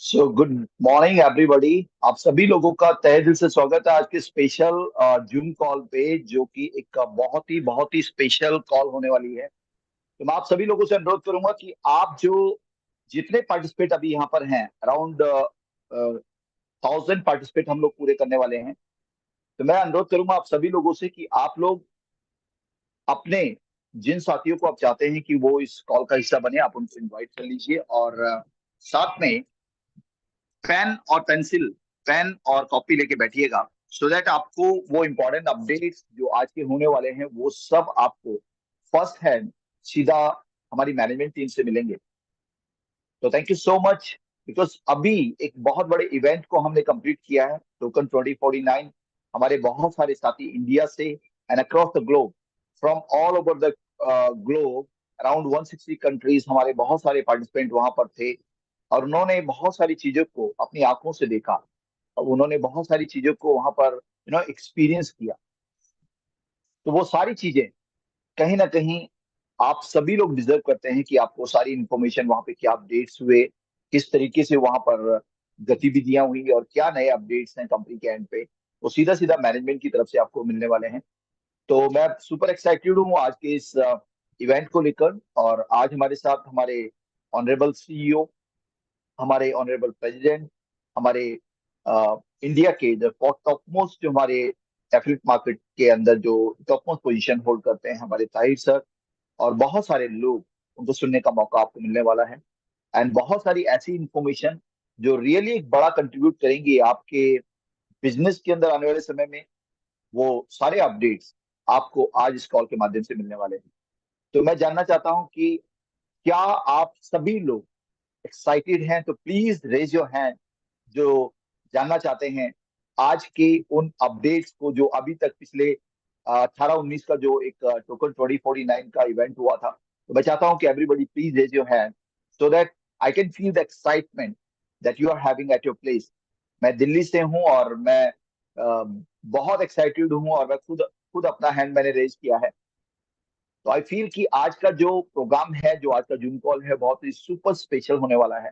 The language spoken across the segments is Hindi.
So good morning everybody. आप सभी लोगों का तहे दिल से स्वागत है आज के स्पेशल जूम कॉल पे, जो कि एक बहुत ही स्पेशल कॉल होने वाली है। तो मैं आप सभी लोगों से अनुरोध करूंगा कि आप जो जितने पार्टिसिपेट अभी यहाँ पर हैं, अराउंड 1000 पार्टिसिपेट हम लोग पूरे करने वाले हैं। तो मैं अनुरोध करूंगा आप सभी लोगों से कि आप लोग अपने जिन साथियों को आप चाहते हैं कि वो इस कॉल का हिस्सा बने, आप उनको इनवाइट कर लीजिए। और साथ में पेन और पेंसिल, पेन और कॉपी लेके बैठिएगा, सो दैट आपको वो इंपॉर्टेंट अपडेट्स जो आज के होने वाले हैं वो सब आपको फर्स्ट हैंड सीधा हमारी मैनेजमेंट टीम से मिलेंगे। तो thank you so much. Because अभी एक बहुत बड़े इवेंट को हमने कंप्लीट किया है, टोकन 2049। हमारे बहुत सारे साथी इंडिया से and across the globe, from all over the globe, around 160 countries, हमारे बहुत सारे पार्टिसिपेंट वहां पर थे। और उन्होंने बहुत सारी चीजों को अपनी आंखों से देखा, और उन्होंने बहुत सारी चीजों को वहां पर एक्सपीरियंस किया। तो वो सारी चीजें कहीं ना कहीं आप सभी लोग डिजर्व करते हैं कि आपको सारी इंफॉर्मेशन, वहां पे क्या अपडेट्स हुए, किस तरीके से वहां पर गतिविधियां हुई, और क्या नए अपडेट्स हैं कंपनी के एंड पे, वो सीधा सीधा मैनेजमेंट की तरफ से आपको मिलने वाले हैं। तो मैं सुपर एक्साइटेड हूँ आज के इस इवेंट को लेकर। और आज हमारे साथ हमारे ऑनरेबल सीईओ, हमारे ऑनरेबल प्रेसिडेंट, हमारे इंडिया के जो टॉप मोस्ट, जो हमारे एफिलिएट मार्केट के अंदर जो टॉप मोस्ट पोजीशन होल्ड करते हैं, हमारे ताहिर सर, और बहुत सारे लोग, उनको सुनने का मौका आपको मिलने वाला है। एंड बहुत सारी ऐसी इंफॉर्मेशन जो रियली एक बड़ा कंट्रीब्यूट करेंगी आपके बिजनेस के अंदर आने वाले समय में, वो सारे अपडेट्स आपको आज इस कॉल के माध्यम से मिलने वाले हैं। तो मैं जानना चाहता हूं कि क्या आप सभी लोग एक्साइटेड हैं? तो प्लीज रेज योर हैंड, जो जानना चाहते हैं आज के उन अपडेट्स को, जो अभी तक पिछले 18-19 का जो एक टोकन 2049 का इवेंट हुआ था। तो मैं चाहता हूं कि everybody please raise your hand, so that I can feel the excitement that you are having at your place. मैं दिल्ली से हूं और मैं बहुत एक्साइटेड हूं, और मैं खुद खुद अपना हैंड मैंने रेज किया है। तो आई फील कि आज का जो प्रोग्राम है, जो आज का जूम कॉल है, बहुत ही सुपर स्पेशल होने वाला है।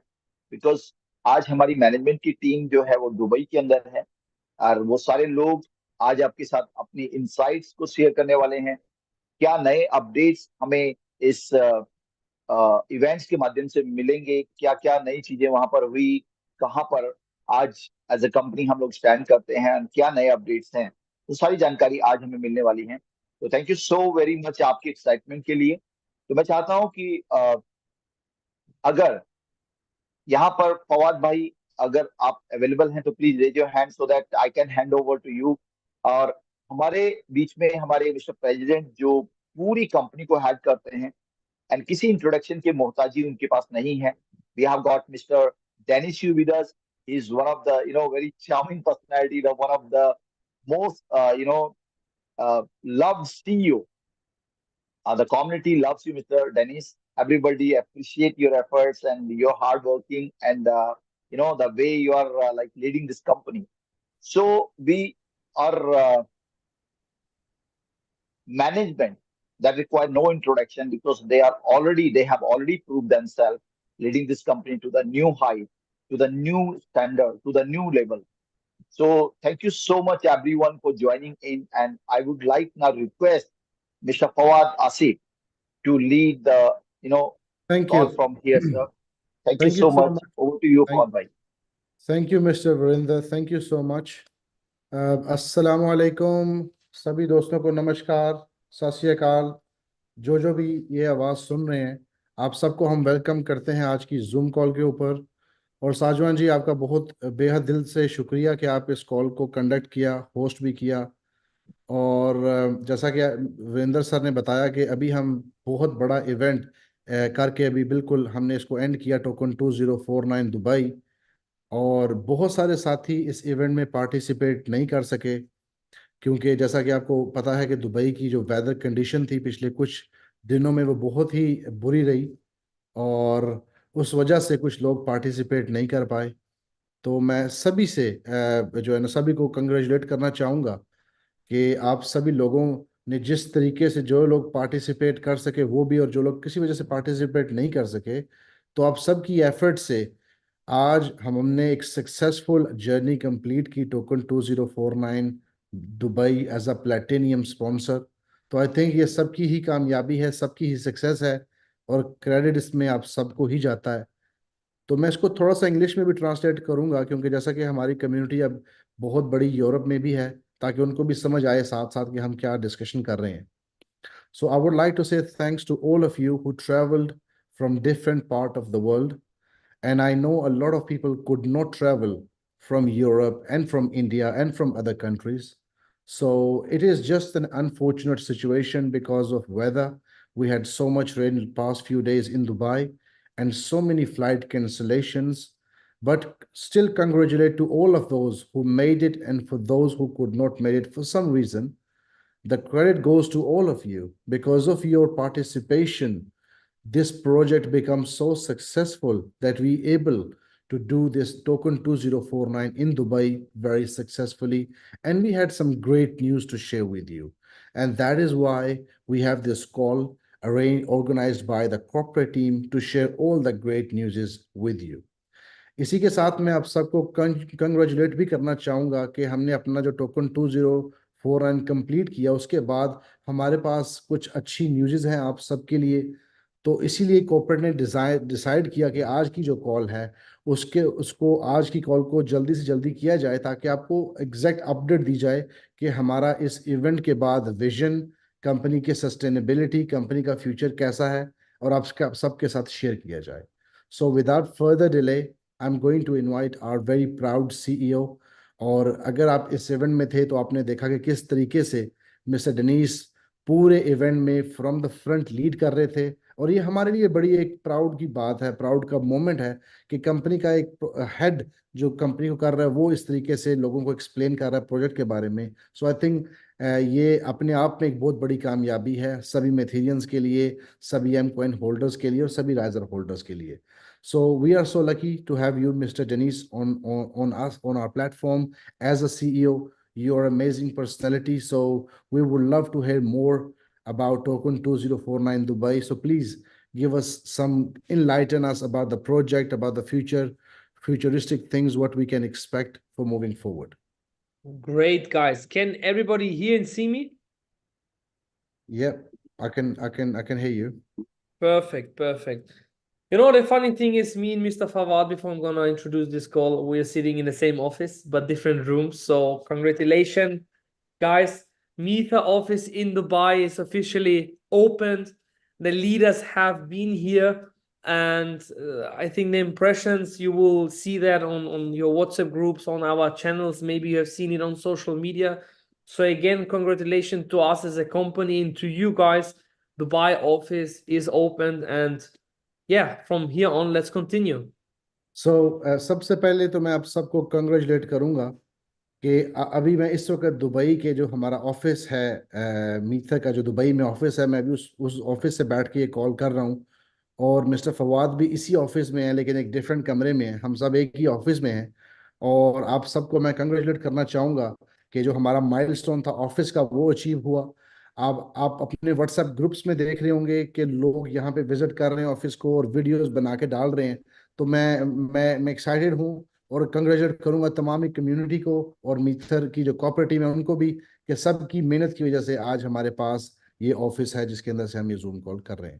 बिकॉज आज हमारी मैनेजमेंट की टीम जो है वो दुबई के अंदर है, और वो सारे लोग आज आपके साथ अपनी इंसाइट्स को शेयर करने वाले हैं। क्या नए अपडेट्स हमें इस इवेंट्स के माध्यम से मिलेंगे, क्या क्या नई चीजें वहां पर हुई, कहाँ पर आज एज ए कंपनी हम लोग स्टैंड करते हैं, and क्या नए अपडेट्स हैं, तो सारी जानकारी आज हमें मिलने वाली है। तो thank you so very much आपकी एक्साइटमेंट के लिए। तो मैं चाहता हूं कि अगर यहाँ पर फवाद भाई, अगर आप अवेलेबल हैं तो please raise your hand, so that I can hand over to you. और हमारे बीच में हमारे मिस्टर प्रेसिडेंट, जो पूरी कंपनी को हेड करते हैं, एंड किसी इंट्रोडक्शन के मोहताजी उनके पास नहीं है। We have got mister Dennis you with us. He is one of the very charming personality, the one of the most loved CEO. The community loves you, Mr. Dennis. Everybody appreciate your efforts and your hard working, and the way you are like leading this company. So we are management that require no introduction, because they have already proved themselves leading this company to the new height, to the new standard, to the new level. So thank you so much everyone for joining in, and I would like now request Mr. Fawad Asif to lead the Thank call you. from here, sir. Thank you Thank you so so much. much. Over to you, Thank, Fawad bhai. thank you, Mr. Verinder. Thank you so much. अस्सलाम वालेकुम सभी दोस्तों को नमस्कार, सत श्री अकाल। जो भी ये आवाज़ सुन रहे हैं, आप सबको हम वेलकम करते हैं आज की जूम कॉल के ऊपर। और साजवान जी, आपका बहुत बेहद दिल से शुक्रिया कि आप इस कॉल को कंडक्ट किया, होस्ट भी किया। और जैसा कि वीरेंद्र सर ने बताया कि अभी हम बहुत बड़ा इवेंट करके अभी बिल्कुल हमने इसको एंड किया, टोकन 2049 दुबई। और बहुत सारे साथी इस इवेंट में पार्टिसिपेट नहीं कर सके, क्योंकि जैसा कि आपको पता है कि दुबई की जो वेदर कंडीशन थी पिछले कुछ दिनों में वो बहुत ही बुरी रही, और उस वजह से कुछ लोग पार्टिसिपेट नहीं कर पाए। तो मैं सभी से जो है ना, सभी को कंग्रेचुलेट करना चाहूँगा कि आप सभी लोगों ने जिस तरीके से, जो लोग पार्टिसिपेट कर सके वो भी, और जो लोग किसी वजह से पार्टिसिपेट नहीं कर सके, तो आप सबकी एफर्ट से आज हमने एक सक्सेसफुल जर्नी कंप्लीट की token 2049 Dubai as a platinum sponsor. तो आई थिंक ये सबकी ही कामयाबी है, सबकी ही सक्सेस है, और क्रेडिट इसमें आप सबको ही जाता है। तो मैं इसको थोड़ा सा इंग्लिश में भी ट्रांसलेट करूंगा, क्योंकि जैसा कि हमारी कम्युनिटी अब बहुत बड़ी यूरोप में भी है, ताकि उनको भी समझ आए साथ साथ कि हम क्या डिस्कशन कर रहे हैं। So I would like to say thanks to all of you who travelled from different part of the world, and I know a lot of people could not travel from Europe and from India and from other countries. So it is just an unfortunate situation because of weather. We had so much rain in the past few days in Dubai and so many flight cancellations. But still congratulate to all of those who made it, and for those who could not make it for some reason, the credit goes to all of you. Because of your participation, this project becomes so successful that we able to do this token 2049 in Dubai very successfully, and we had some great news to share with you. And that is why we have this call arranged organized by the corporate team to share all the great news with you. इसी के साथ मैं आप सबको कंग्रेचुलेट भी करना चाहूँगा कि हमने अपना जो टोकन 204 रन कंप्लीट किया, उसके बाद हमारे पास कुछ अच्छी न्यूज़ हैं आप सबके लिए। तो इसीलिए कॉर्पोरेट ने डिसाइड किया कि आज की जो कॉल है उसको आज की कॉल को जल्दी से जल्दी किया जाए, ताकि आपको एग्जैक्ट अपडेट दी जाए कि हमारा इस इवेंट के बाद विजन, कंपनी की सस्टेनेबिलिटी, कंपनी का फ्यूचर कैसा है, और आप सबके साथ शेयर किया जाए। So without further delay, I am going to invite our very proud CEO. और अगर आप इस इवेंट में थे तो आपने देखा कि किस तरीके से मिस्टर डनीस पूरे इवेंट में फ्रॉम द फ्रंट लीड कर रहे थे। और ये हमारे लिए बड़ी एक प्राउड की बात है, प्राउड का मोमेंट है कि कंपनी का एक हेड जो कंपनी को कर रहा है वो इस तरीके से लोगों को एक्सप्लेन कर रहा है प्रोजेक्ट के बारे में। सो आई थिंक ये अपने आप में एक बहुत बड़ी कामयाबी है सभी मेथेरियंस के लिए, सभी एम कॉइन होल्डर्स के लिए और सभी राइजर होल्डर्स के लिए। So we are so lucky to have you, Mr. Denise, on our platform as a CEO. You're an amazing personality. So we would love to hear more about Token 2049 Dubai. So please give us some, enlighten us about the project, about the futuristic things, what we can expect for moving forward. Great, guys. Can everybody hear and see me? Yep, I can hear you. Perfect, perfect. You know, the funny thing is, me and Mr. Fawad, before I'm gonna introduce this call, we're sitting in the same office, but different rooms. So congratulations, guys. Mitha office in Dubai is officially opened. The leaders have been here, and I think the impressions, you will see that on your WhatsApp groups, on our channels. Maybe you have seen it on social media. So again, congratulations to us as a company and to you guys. Dubai office is opened, and yeah, from here on, let's continue. So सबसे पहले तो मैं आप सबको कंग्रेचुलेट करूंगा कि अभी मैं इस वक्त दुबई के जो हमारा ऑफिस है, मीथा का जो दुबई में ऑफिस है, मैं अभी उस ऑफिस से बैठ के ये कॉल कर रहा हूँ। और मिस्टर फवाद भी इसी ऑफिस में है, लेकिन एक डिफरेंट कमरे में है, हम सब एक ही ऑफिस में हैं। और आप सबको मैं कंग्रेचुलेट करना चाहूँगा कि जो हमारा माइलस्टोन था ऑफिस का वो अचीव हुआ। आप अपने व्हाट्सएप ग्रुप्स में देख रहे होंगे कि लोग यहाँ पे विजिट कर रहे हैं ऑफिस को और वीडियोस बना के डाल रहे हैं। तो मैं एक्साइटेड हूँ और कंग्रेचुलेट करूंगा तमाम कम्युनिटी को और मीथर की जो कॉर्पोरेट टीम है उनको भी, कि सबकी मेहनत की वजह से आज हमारे पास ये ऑफिस है जिसके अंदर से हम ये जूम कॉल कर रहे हैं।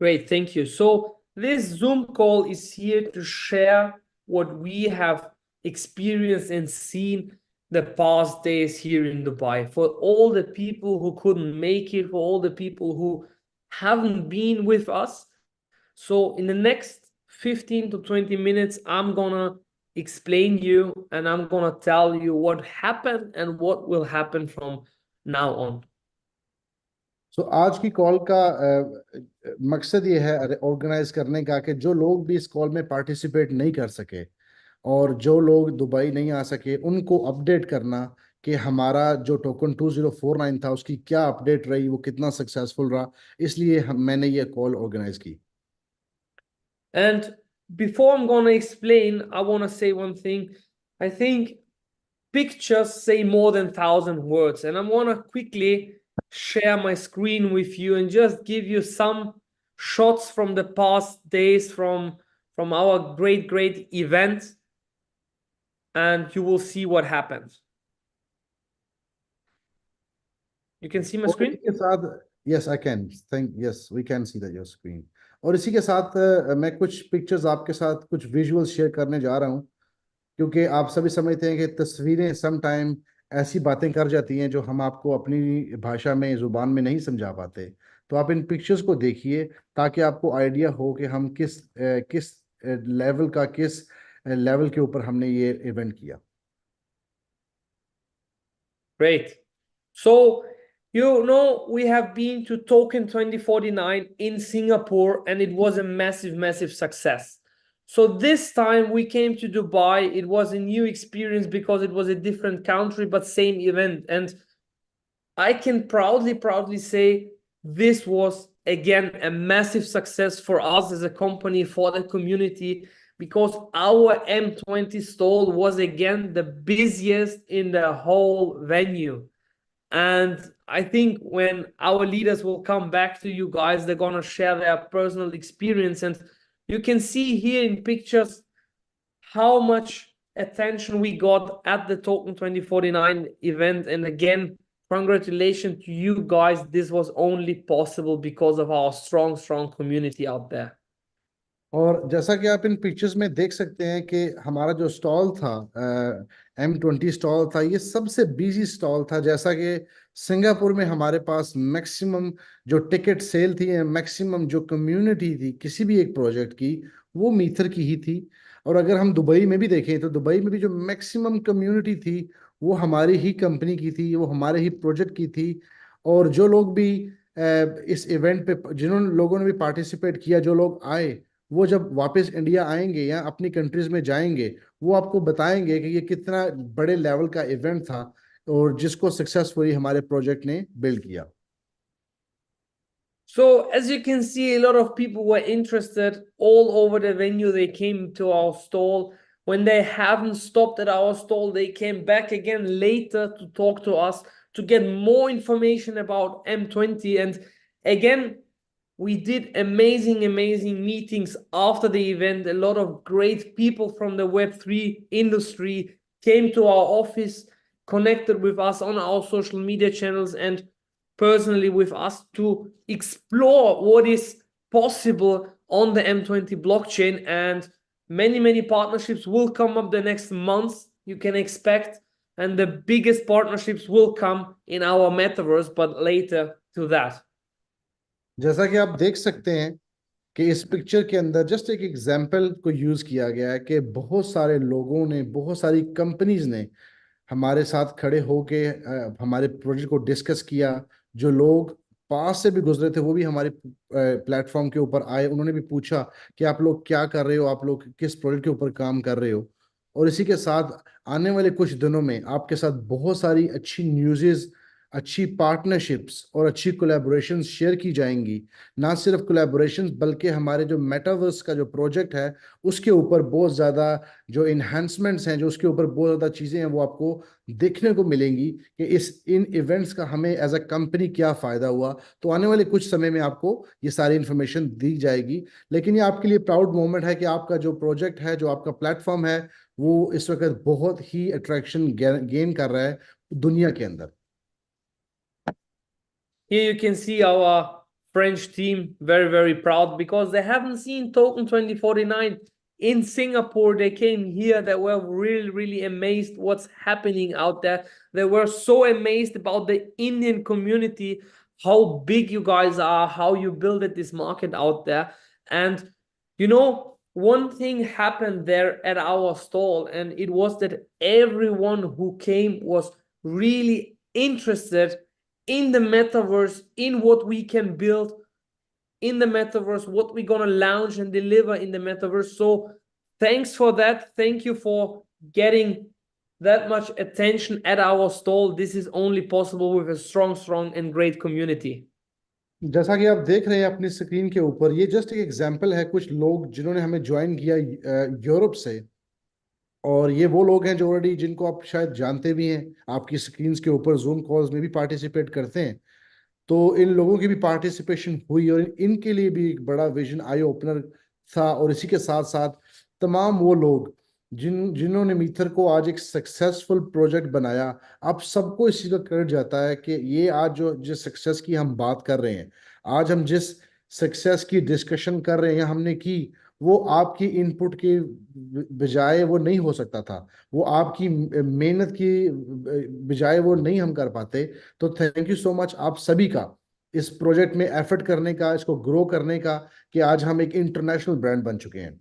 Great, thank you. So this Zoom call is here to share what we have experienced and seen the past days here in Dubai. For all the people who couldn't make it, for all the people who haven't been with us. So in the next 15 to 20 minutes, I'm gonna explain you and I'm gonna tell you what happened and what will happen from now on. सो आज की कॉल का मकसद ये है ऑर्गेनाइज करने का कि जो लोग भी इस कॉल में पार्टिसिपेट नहीं कर सके और जो लोग दुबई नहीं आ सके उनको अपडेट करना कि हमारा जो टोकन 2049 था उसकी क्या अपडेट रही, वो कितना सक्सेसफुल रहा। इसलिए मैंने ये कॉल ऑर्गेनाइज की। And before I'm going to explain, I want to say one thing. I think pictures say more than 1,000 words. And I want to quickly share my screen with you and just give you some shots from the past days, from from our great event, and you will see what happens. You can see my और screen? इसी के साथ yes I can think yes we can see that your screen. और इसी के साथ मैं कुछ पिक्चर्स आपके साथ कुछ विजुअल शेयर करने जा रहा हूं, क्योंकि आप सभी समझते हैं कि तस्वीरें सम टाइम ऐसी बातें कर जाती हैं जो हम आपको अपनी भाषा में जुबान में नहीं समझा पाते। तो आप इन पिक्चर्स को देखिए ताकि आपको आइडिया हो कि हम किस लेवल का किस लेवल के ऊपर हमने ये इवेंट किया। Great. So, we have been to Token 2049 in Singapore, and it was a massive success. So this time we came to Dubai. It was a new experience because it was a different country, but same event. And I can proudly say this was again a massive success for us as a company, for the community, because our M20 stall was again the busiest in the whole venue. And I think when our leaders will come back to you guys, they're going to share their personal experience. And you can see here in pictures how much attention we got at the Token 2049 event. And again, congratulations to you guys. This was only possible because of our strong community out there. और जैसा कि आप इन पिक्चर्स में देख सकते हैं कि हमारा जो स्टॉल था M20 स्टॉल था, ये सबसे बिजी स्टॉल था। जैसा कि सिंगापुर में हमारे पास मैक्सिमम जो टिकट सेल थी, मैक्सिमम जो कम्युनिटी थी किसी भी एक प्रोजेक्ट की, वो मीथर की ही थी। और अगर हम दुबई में भी देखें तो दुबई में भी जो मैक्सिमम कम्युनिटी थी वो हमारी ही कंपनी की थी, वो हमारे ही प्रोजेक्ट की थी। और जो लोग भी इस इवेंट पे जिन्होंने लोगों ने भी पार्टिसिपेट किया, जो लोग आए, वो जब वापस इंडिया आएंगे या अपनी कंट्रीज में जाएंगे, वो आपको बताएंगे कि ये कितना बड़े लेवल का इवेंट था और जिसको सक्सेसफुली हमारे प्रोजेक्ट ने बिल्ड किया। So as you can see, a lot of people were interested all over the venue. They came to our stall. When they haven't stopped at our stall, they came back again later to talk to us, to get more information about M20. And again, we did amazing meetings after the event. A lot of great people from the Web3 industry came to our office, connected with us on our social media channels, and personally with us to explore what is possible on the M20 blockchain. And many partnerships will come up the next months, you can expect, and the biggest partnerships will come in our metaverse, but later to that. जैसा कि आप देख सकते हैं कि इस पिक्चर के अंदर जस्ट एक एग्जाम्पल को यूज किया गया है कि बहुत सारे लोगों ने, बहुत सारी कंपनीज ने हमारे साथ खड़े होके हमारे प्रोजेक्ट को डिस्कस किया। जो लोग पास से भी गुजरे थे वो भी हमारे प्लेटफॉर्म के ऊपर आए, उन्होंने भी पूछा कि आप लोग क्या कर रहे हो, आप लोग किस प्रोजेक्ट के ऊपर काम कर रहे हो। और इसी के साथ आने वाले कुछ दिनों में आपके साथ बहुत सारी अच्छी न्यूज़ेस, अच्छी पार्टनरशिप्स और अच्छी कोलैबोरेशंस शेयर की जाएंगी। ना सिर्फ कोलैबोरेशंस बल्कि हमारे जो मेटावर्स का जो प्रोजेक्ट है उसके ऊपर बहुत ज़्यादा जो इन्हांसमेंट्स हैं, जो उसके ऊपर बहुत ज़्यादा चीज़ें हैं, वो आपको देखने को मिलेंगी कि इन इवेंट्स का हमें एज अ कंपनी क्या फ़ायदा हुआ। तो आने वाले कुछ समय में आपको ये सारी इन्फॉर्मेशन दी जाएगी। लेकिन ये आपके लिए प्राउड मोमेंट है कि आपका जो प्रोजेक्ट है, जो आपका प्लेटफॉर्म है, वो इस वक्त बहुत ही अट्रैक्शन गेन कर रहा है दुनिया के अंदर। Here you can see our French team, very proud, because they haven't seen Token 2049 in Singapore. They came here, they were really amazed what's happening out there. They were so amazed about the Indian community, how big you guys are, how you built this market out there. And one thing happened there at our stall, and it was that everyone who came was really interested in the metaverse, in what we can build in the metaverse, what we're going to launch and deliver in the metaverse. So thanks for that. Thank you for getting that much attention at our stall. This is only possible with a strong and great community. जैसा कि आप देख रहे हैं अपनी स्क्रीन के ऊपर, ये जस्ट एक एग्जांपल है कुछ लोग जिन्होंने हमें ज्वाइन किया यूरोप से। और ये वो लोग हैं जो ऑलरेडी, जिनको आप शायद जानते भी हैं, आपकी स्क्रीन्स के ऊपर जूम कॉल्स में भी पार्टिसिपेट करते हैं। तो इन लोगों की भी पार्टिसिपेशन हुई और इनके लिए भी एक बड़ा विजन आई ओपनर था, और इसी के साथ साथ तमाम वो लोग जिन्होंने मीथर को आज एक सक्सेसफुल प्रोजेक्ट बनाया, आप सबको इस चीज़ का क्रेडिट जाता है कि ये आज जो जिस सक्सेस की हम बात कर रहे हैं, आज हम जिस सक्सेस की डिस्कशन कर रहे हैं हमने की, वो आपकी इनपुट के बजाय वो नहीं हो सकता था, वो आपकी मेहनत की बजाय वो नहीं हम कर पाते। तो थैंक यू सो मच आप सभी का इस प्रोजेक्ट में एफर्ट करने का, इसको ग्रो करने का, कि आज हम एक इंटरनेशनल ब्रांड बन चुके हैं।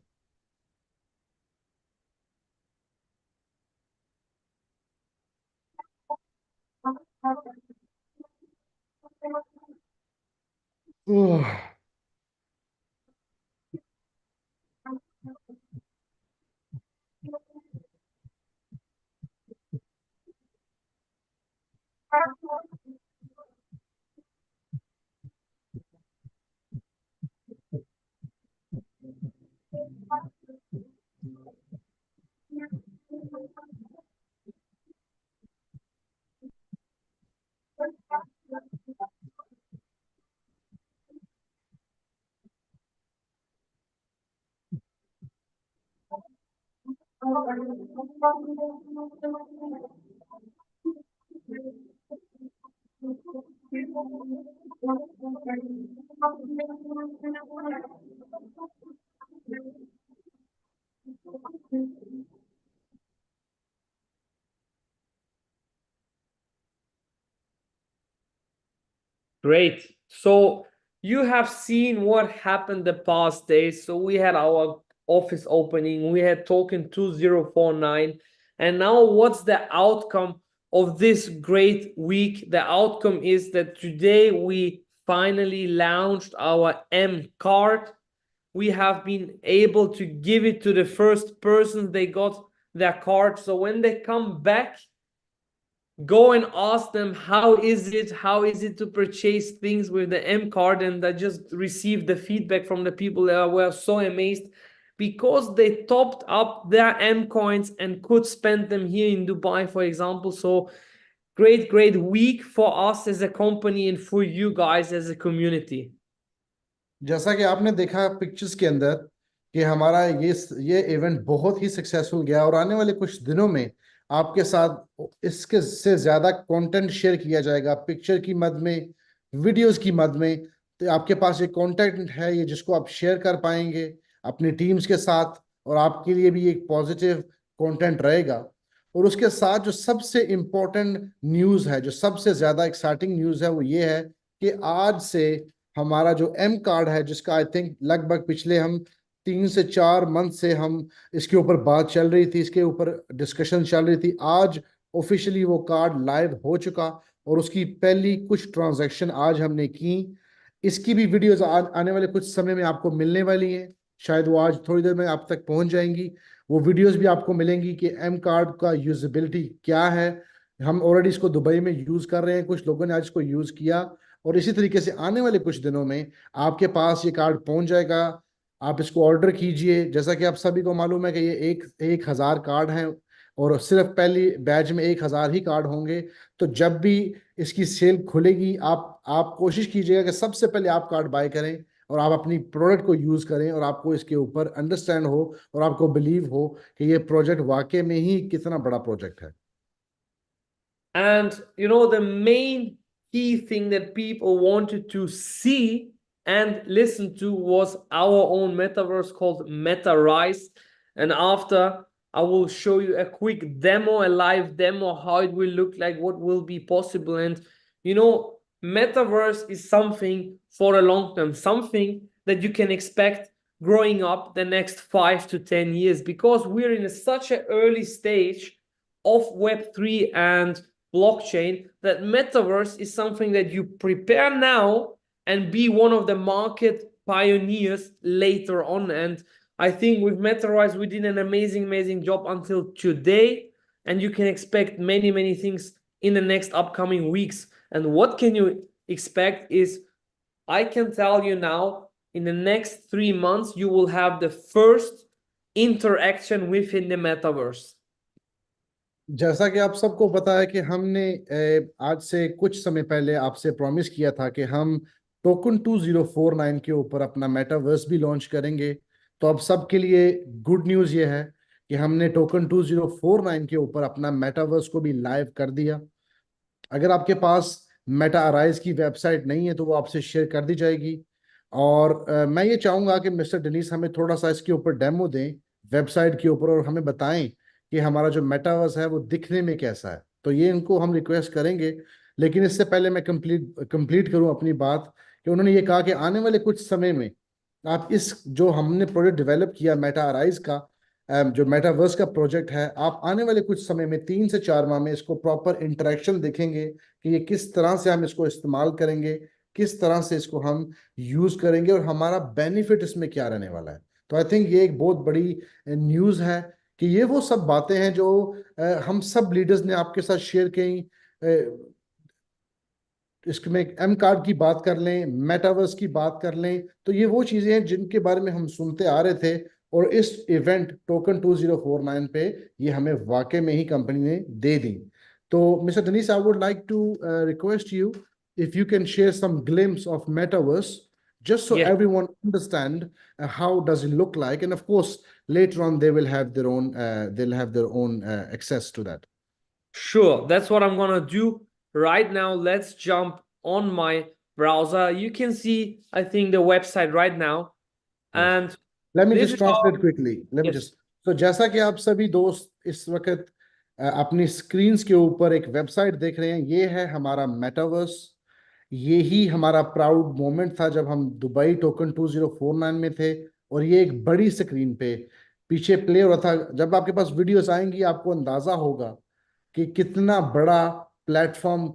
ओह, Great. So you have seen what happened the past days. So we had our office opening, we had Token 2049, and now what's the outcome of this great week? The outcome is that today we finally launched our M card. We have been able to give it to the first person. They got their card. So when they come back, go and ask them how is it to purchase things with the M card. And I just received the feedback from the people that were so amazed because they topped up their M coins and could spend them here in Dubai, for example. So great week for us as a company and for you guys as a community. जैसा कि आपने देखा पिक्चर्स के अंदर कि हमारा ये इवेंट बहुत ही सक्सेसफुल गया, और आने वाले कुछ दिनों में आपके साथ इसके से ज्यादा कंटेंट शेयर किया जाएगा, पिक्चर की मद में, वीडियोस की मद में। तो आपके पास ये कंटेंट है ये जिसको आप शेयर कर पाएंगे अपनी टीम्स के साथ, और आपके लिए भी एक पॉजिटिव कंटेंट रहेगा। और उसके साथ जो सबसे इम्पोर्टेंट न्यूज़ है, जो सबसे ज्यादा एक्साइटिंग न्यूज़ है, वो ये है कि आज से हमारा जो एम कार्ड है, जिसका आई थिंक लगभग पिछले हम 3 से 4 मंथ से हम इसके ऊपर बात चल रही थी, इसके ऊपर डिस्कशन चल रही थी, आज ऑफिशियली वो कार्ड लाइव हो चुका, और उसकी पहली कुछ ट्रांजैक्शन आज हमने की। इसकी भी वीडियोस आने वाले कुछ समय में आपको मिलने वाली हैं, शायद वो आज थोड़ी देर में आप तक पहुंच जाएंगी। वो वीडियोस भी आपको मिलेंगी कि एम कार्ड का यूजेबिलिटी क्या है। हम ऑलरेडी इसको दुबई में यूज कर रहे हैं, कुछ लोगों ने आज इसको यूज किया, और इसी तरीके से आने वाले कुछ दिनों में आपके पास ये कार्ड पहुंच जाएगा। आप इसको ऑर्डर कीजिए। जैसा कि आप सभी को मालूम है कि ये 1,000 कार्ड हैं, और सिर्फ पहली बैच में 1,000 ही कार्ड होंगे। तो जब भी इसकी सेल खुलेगी, आप कोशिश कीजिएगा कि सबसे पहले आप कार्ड बाय करें, और आप अपनी प्रोडक्ट को यूज करें, और आपको इसके ऊपर अंडरस्टैंड हो, और आपको बिलीव हो कि ये प्रोजेक्ट वाकई में ही कितना बड़ा प्रोजेक्ट है। And you know, the main key thing that people wanted to see and listen to was our own metaverse called MetaRise. And after, I will show you a quick demo, a live demo, how it will look like, what will be possible. And you know, metaverse is something for a long term, something that you can expect growing up the next 5 to 10 years, because we're in such an early stage of Web3 and blockchain that metaverse is something that you prepare now and be one of the market pioneers later on. And I think with MetaRise we did an amazing job until today, and you can expect many things in the next upcoming weeks. And what can you expect is, I can tell you now, in the next 3 months you will have the first interaction within the metaverse. जैसा कि आप सबको पता है कि हमने आज से कुछ समय पहले आपसे प्रॉमिस किया था कि हम टोकन 2049 के ऊपर अपना मेटावर्स भी लॉन्च करेंगे। तो अब सबके लिए गुड न्यूज़ ये है कि हमने टोकन 2049 के ऊपर अपना मेटावर्स को भी लाइव कर दिया। अगर आपके पास मेटा अराइज की वेबसाइट नहीं है तो वो आपसे शेयर कर दी जाएगी। और मैं ये चाहूंगा कि मिस्टर डेनिस हमें थोड़ा सा इसके ऊपर डेमो दें वेबसाइट के ऊपर, और हमें बताएं कि हमारा जो मेटावर्स है वो दिखने में कैसा है। तो ये इनको हम रिक्वेस्ट करेंगे। लेकिन इससे पहले मैं कंप्लीट करूं अपनी बात, कि उन्होंने ये कहा कि आने वाले कुछ समय में आप इस जो हमने प्रोजेक्ट डेवलप किया मेटा अराइज का, जो मेटावर्स का प्रोजेक्ट है, आप आने वाले कुछ समय में 3 से 4 माह में इसको प्रॉपर इंटरेक्शन देखेंगे कि ये किस तरह से हम इसको इस्तेमाल करेंगे, किस तरह से इसको हम यूज करेंगे, और हमारा बेनिफिट इसमें क्या रहने वाला है। तो आई थिंक ये एक बहुत बड़ी न्यूज़ है कि ये वो सब बातें हैं जो हम सब लीडर्स ने आपके साथ शेयर की। इसमें एम कार्ड की बात कर लें, मेटावर्स की बात कर लें, तो ये वो चीजें हैं जिनके बारे में हम सुनते आ रहे थे, और इस इवेंट टोकन 2049 पे ये हमें वाकई में ही कंपनी ने दे दी। तो mister Dennis, I would like to request you if you can share some glimpse of metaverse, just so Yes, everyone understand how does it look like, and of course later on they will have their own access to that. sure. That's what I'm gonna do right now. Let's jump on my browser. You can see, I think, the website right now. Yes. And Let me this just is our, translate quickly. Let me yes, just तो जैसा कि आप सभी दोस्त इस वक्त अपनी स्क्रीन्स के ऊपर एक वेबसाइट देख रहे हैं, ये है हमारा मेटावर्स। ये ही हमारा प्राउड मोमेंट था जब हम दुबई टोकन 2049 में थे, और ये एक बड़ी स्क्रीन पे पीछे प्ले हो रहा था। जब आपके पास वीडियोस आएंगी आपको अंदाजा होगा कि कितना बड़ा प्लेटफॉर्म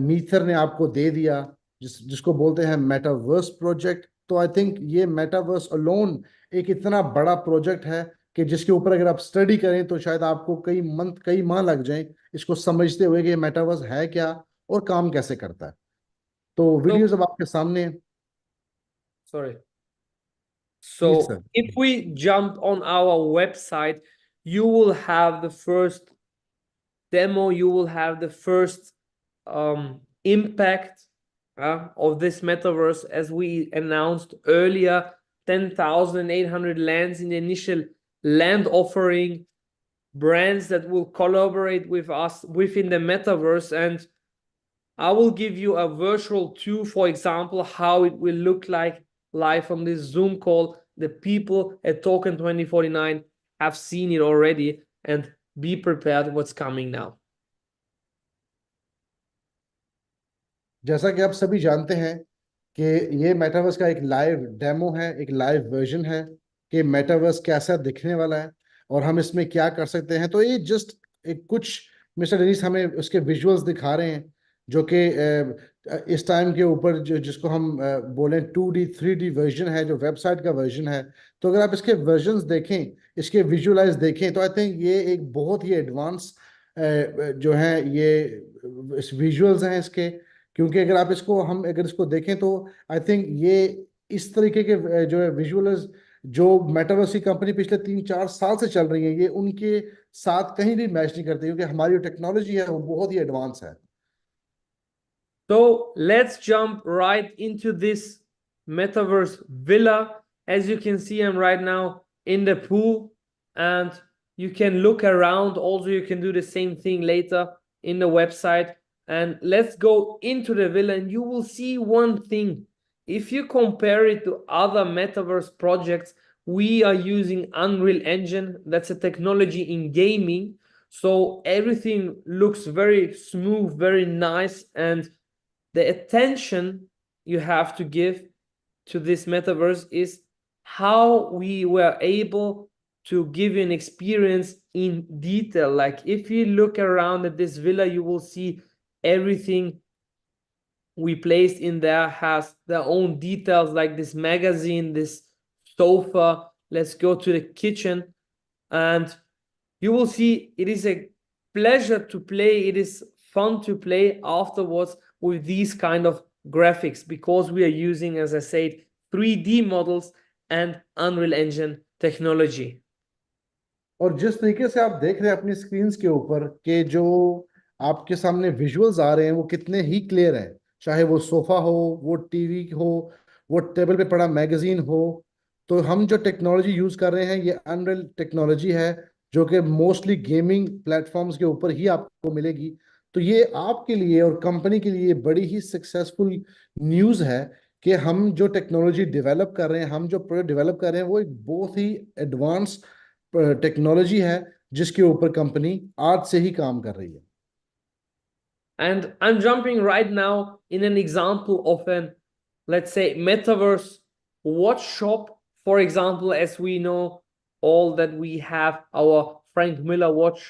मीथर ने आपको दे दिया, जिसको बोलते हैं मेटावर्स प्रोजेक्ट। तो आई थिंक ये मेटावर्स अलोन एक इतना बड़ा प्रोजेक्ट है कि जिसके ऊपर अगर आप स्टडी करें तो शायद आपको कई माह लग जाएं इसको समझते हुए कि ये मेटावर्स है क्या और काम कैसे करता है। तो वीडियोस so अब आपके सामने हैं। sorry. Please sir. So if we jump on our website, you will have the first demo, you will have the first impact of this metaverse. As we announced earlier, 10,800 lands in the initial land offering, brands that will collaborate with us within the metaverse. And I will give you a virtual tour, for example, how it will look like live from this Zoom call. The people at Token 2049 have seen it already, and be prepared what's coming now. जैसा कि आप सभी जानते हैं कि ये मेटावर्स का एक लाइव डेमो है, एक लाइव वर्जन है कि मेटावर्स कैसा दिखने वाला है और हम इसमें क्या कर सकते हैं। तो ये जस्ट एक कुछ मिस्टर डेनिस हमें उसके विजुअल्स दिखा रहे हैं, जो कि इस टाइम के ऊपर जिसको हम बोलें 2D 3D वर्जन है, जो वेबसाइट का वर्जन है। तो अगर आप इसके वर्जन्स देखें, इसके विजुअलाइज देखें, तो आई थिंक ये एक बहुत ही एडवांस जो है ये विजुअल्स हैं इसके। क्योंकि अगर इसको देखें तो आई थिंक ये इस तरीके के जो है विजुअल्स जो मेटावर्स की कंपनी पिछले 3-4 साल से चल रही है, ये उनके साथ कहीं भी मैच नहीं करती, क्योंकि हमारी जो टेक्नोलॉजी है वो बहुत ही एडवांस है। So let's jump right into this metaverse villa. As you can see, I'm right now in the pool, and you can look around. Also, you can do the same thing later in the website. And let's go into the villa, and you will see one thing. If you compare it to other metaverse projects, we are using Unreal Engine. That's a technology in gaming. So everything looks very smooth, very nice, and the attention you have to give to this metaverse is how we were able to give you an experience in detail. Like if you look around at this villa, you will see everything we placed in there has their own details, like this magazine, this sofa. Let's go to the kitchen, and you will see it is a pleasure to play. It is fun to play afterwards with these kind of graphics, because we are using, as I said, 3D models and Unreal Engine technology. और जिस तरीके से आप देख रहे हैं अपनी स्क्रीन्स के ऊपर कि जो आपके सामने विजुअल्स आ रहे हैं वो कितने ही क्लियर हैं, चाहे वो सोफा हो, वो टीवी हो, वो टेबल पे पड़ा मैगजीन हो, तो हम जो टेक्नोलॉजी यूज कर रहे हैं ये अनरियल टेक्नोलॉजी है, जो कि मोस्टली गेमिंग प्लेटफॉर्म्स के ऊपर ही आपको मिलेगी। तो ये आपके लिए और कंपनी के लिए बड़ी ही सक्सेसफुल न्यूज़ है कि हम जो टेक्नोलॉजी डेवलप कर रहे हैं, हम जो प्रोडक्ट डेवलप कर रहे हैं, वो एक बहुत ही एडवांस टेक्नोलॉजी है जिसके ऊपर कंपनी आज से ही काम कर रही है। And I'm jumping right now in an example of an, let's say, metaverse watch shop. For example, as we know all that we have our Frank Miller watch.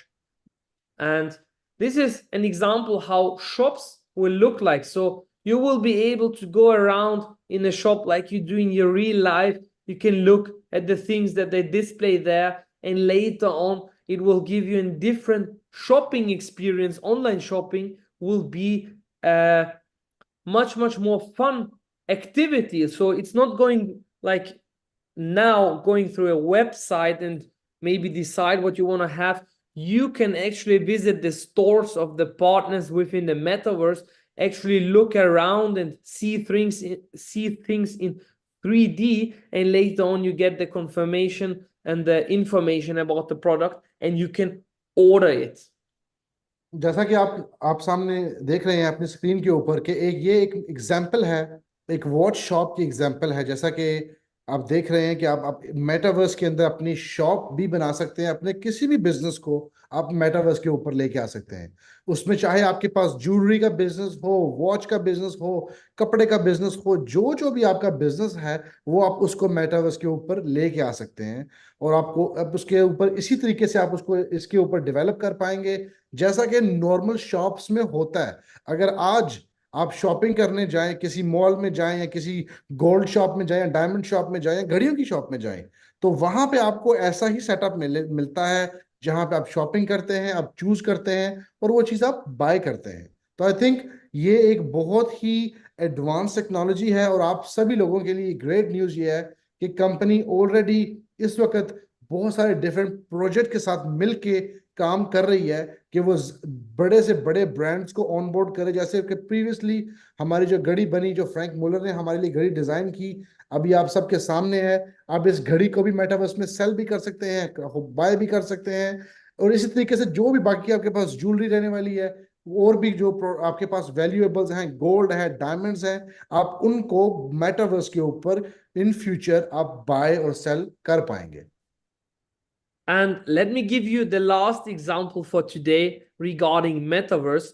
And this is an example how shops will look like. So you will be able to go around in a shop like you do in your real life. You can look at the things that they display there, and later on it will give you a different shopping experience. Online shopping will be a much more fun activity. So it's not going like now going through a website and maybe decide what you want to have. You can actually visit the stores of the partners within the metaverse, actually look around and see things in 3D, and later on you get the confirmation and the information about the product and you can order it. जैसा कि आप सामने देख रहे हैं अपनी स्क्रीन के ऊपर कि ये एक एग्जांपल है, एक वॉच शॉप की एग्जांपल है। जैसा कि आप देख रहे हैं कि आप मेटावर्स के अंदर अपनी शॉप भी बना सकते हैं, अपने किसी भी बिजनेस को आप मेटावर्स के ऊपर लेके आ सकते हैं। उसमें चाहे आपके पास ज्वेलरी का बिजनेस हो, वॉच का बिजनेस हो, कपड़े का बिजनेस हो, जो भी आपका बिजनेस है वो आप उसको मेटावर्स के ऊपर लेके आ सकते हैं। और आपको अब उसके ऊपर इसी तरीके से आप उसको इसके ऊपर डेवलप कर पाएंगे जैसा कि नॉर्मल शॉप्स में होता है। अगर आज आप शॉपिंग करने जाएं, किसी मॉल में जाएं या किसी गोल्ड शॉप में जाएं, डायमंड शॉप में जाएं, घड़ियों की शॉप में जाएं, तो वहां पे आपको ऐसा ही सेटअप मिलता है जहां पे आप शॉपिंग करते हैं, आप चूज करते हैं और वो चीज आप बाय करते हैं। तो आई थिंक ये एक बहुत ही एडवांस टेक्नोलॉजी है और आप सभी लोगों के लिए ग्रेट न्यूज ये है कि कंपनी ऑलरेडी इस वक्त बहुत सारे डिफरेंट प्रोजेक्ट के साथ मिलके काम कर रही है कि वो बड़े से बड़े ब्रांड्स को ऑन बोर्ड करे। जैसे कि प्रीवियसली हमारी जो घड़ी बनी, जो फ्रैंक मुलर ने हमारे लिए घड़ी डिजाइन की, अभी आप सबके सामने है। आप इस घड़ी को भी मेटावर्स में सेल भी कर सकते हैं, बाय भी कर सकते हैं। और इसी तरीके से जो भी बाकी आपके पास ज्वेलरी रहने वाली है और भी जो आपके पास वैल्यूएबल्स हैं, गोल्ड है, डायमंड्स हैं, आप उनको मेटावर्स के ऊपर इन फ्यूचर आप बाय और सेल कर पाएंगे। And let me give you the last example for today regarding metaverse.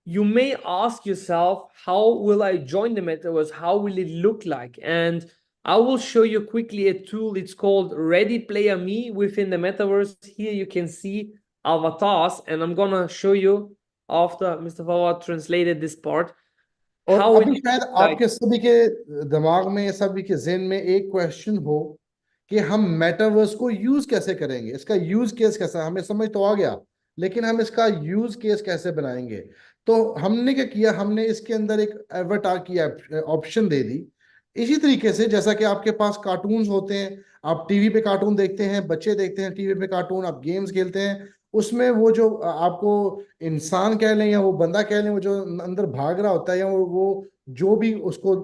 You may ask yourself, how will I join the metaverse? How will it look like? And I will show you quickly a tool. It's called Ready Player Me within the metaverse. Here you can see avatars, and I'm gonna show you after Mr. Fawad translated this part. और how अभी it शायद like आपके सभी के दिमाग में, सभी के ज़हन में एक क्वेश्चन हो कि हम मेटावर्स को यूज कैसे करेंगे, इसका यूज केस कैसा। हमें समझ तो आ गया, लेकिन हम इसका यूज केस कैसे बनाएंगे। तो हमने क्या किया, हमने इसके अंदर एक एवटार की ऑप्शन दे दी। इसी तरीके से जैसा कि आपके पास कार्टून्स होते हैं, आप टीवी पे कार्टून देखते हैं, बच्चे देखते हैं टीवी पे कार्टून, आप गेम्स खेलते हैं, उसमें वो जो आपको इंसान कह लें या वो बंदा कह लें, वो जो अंदर भाग रहा होता है या वो जो भी उसको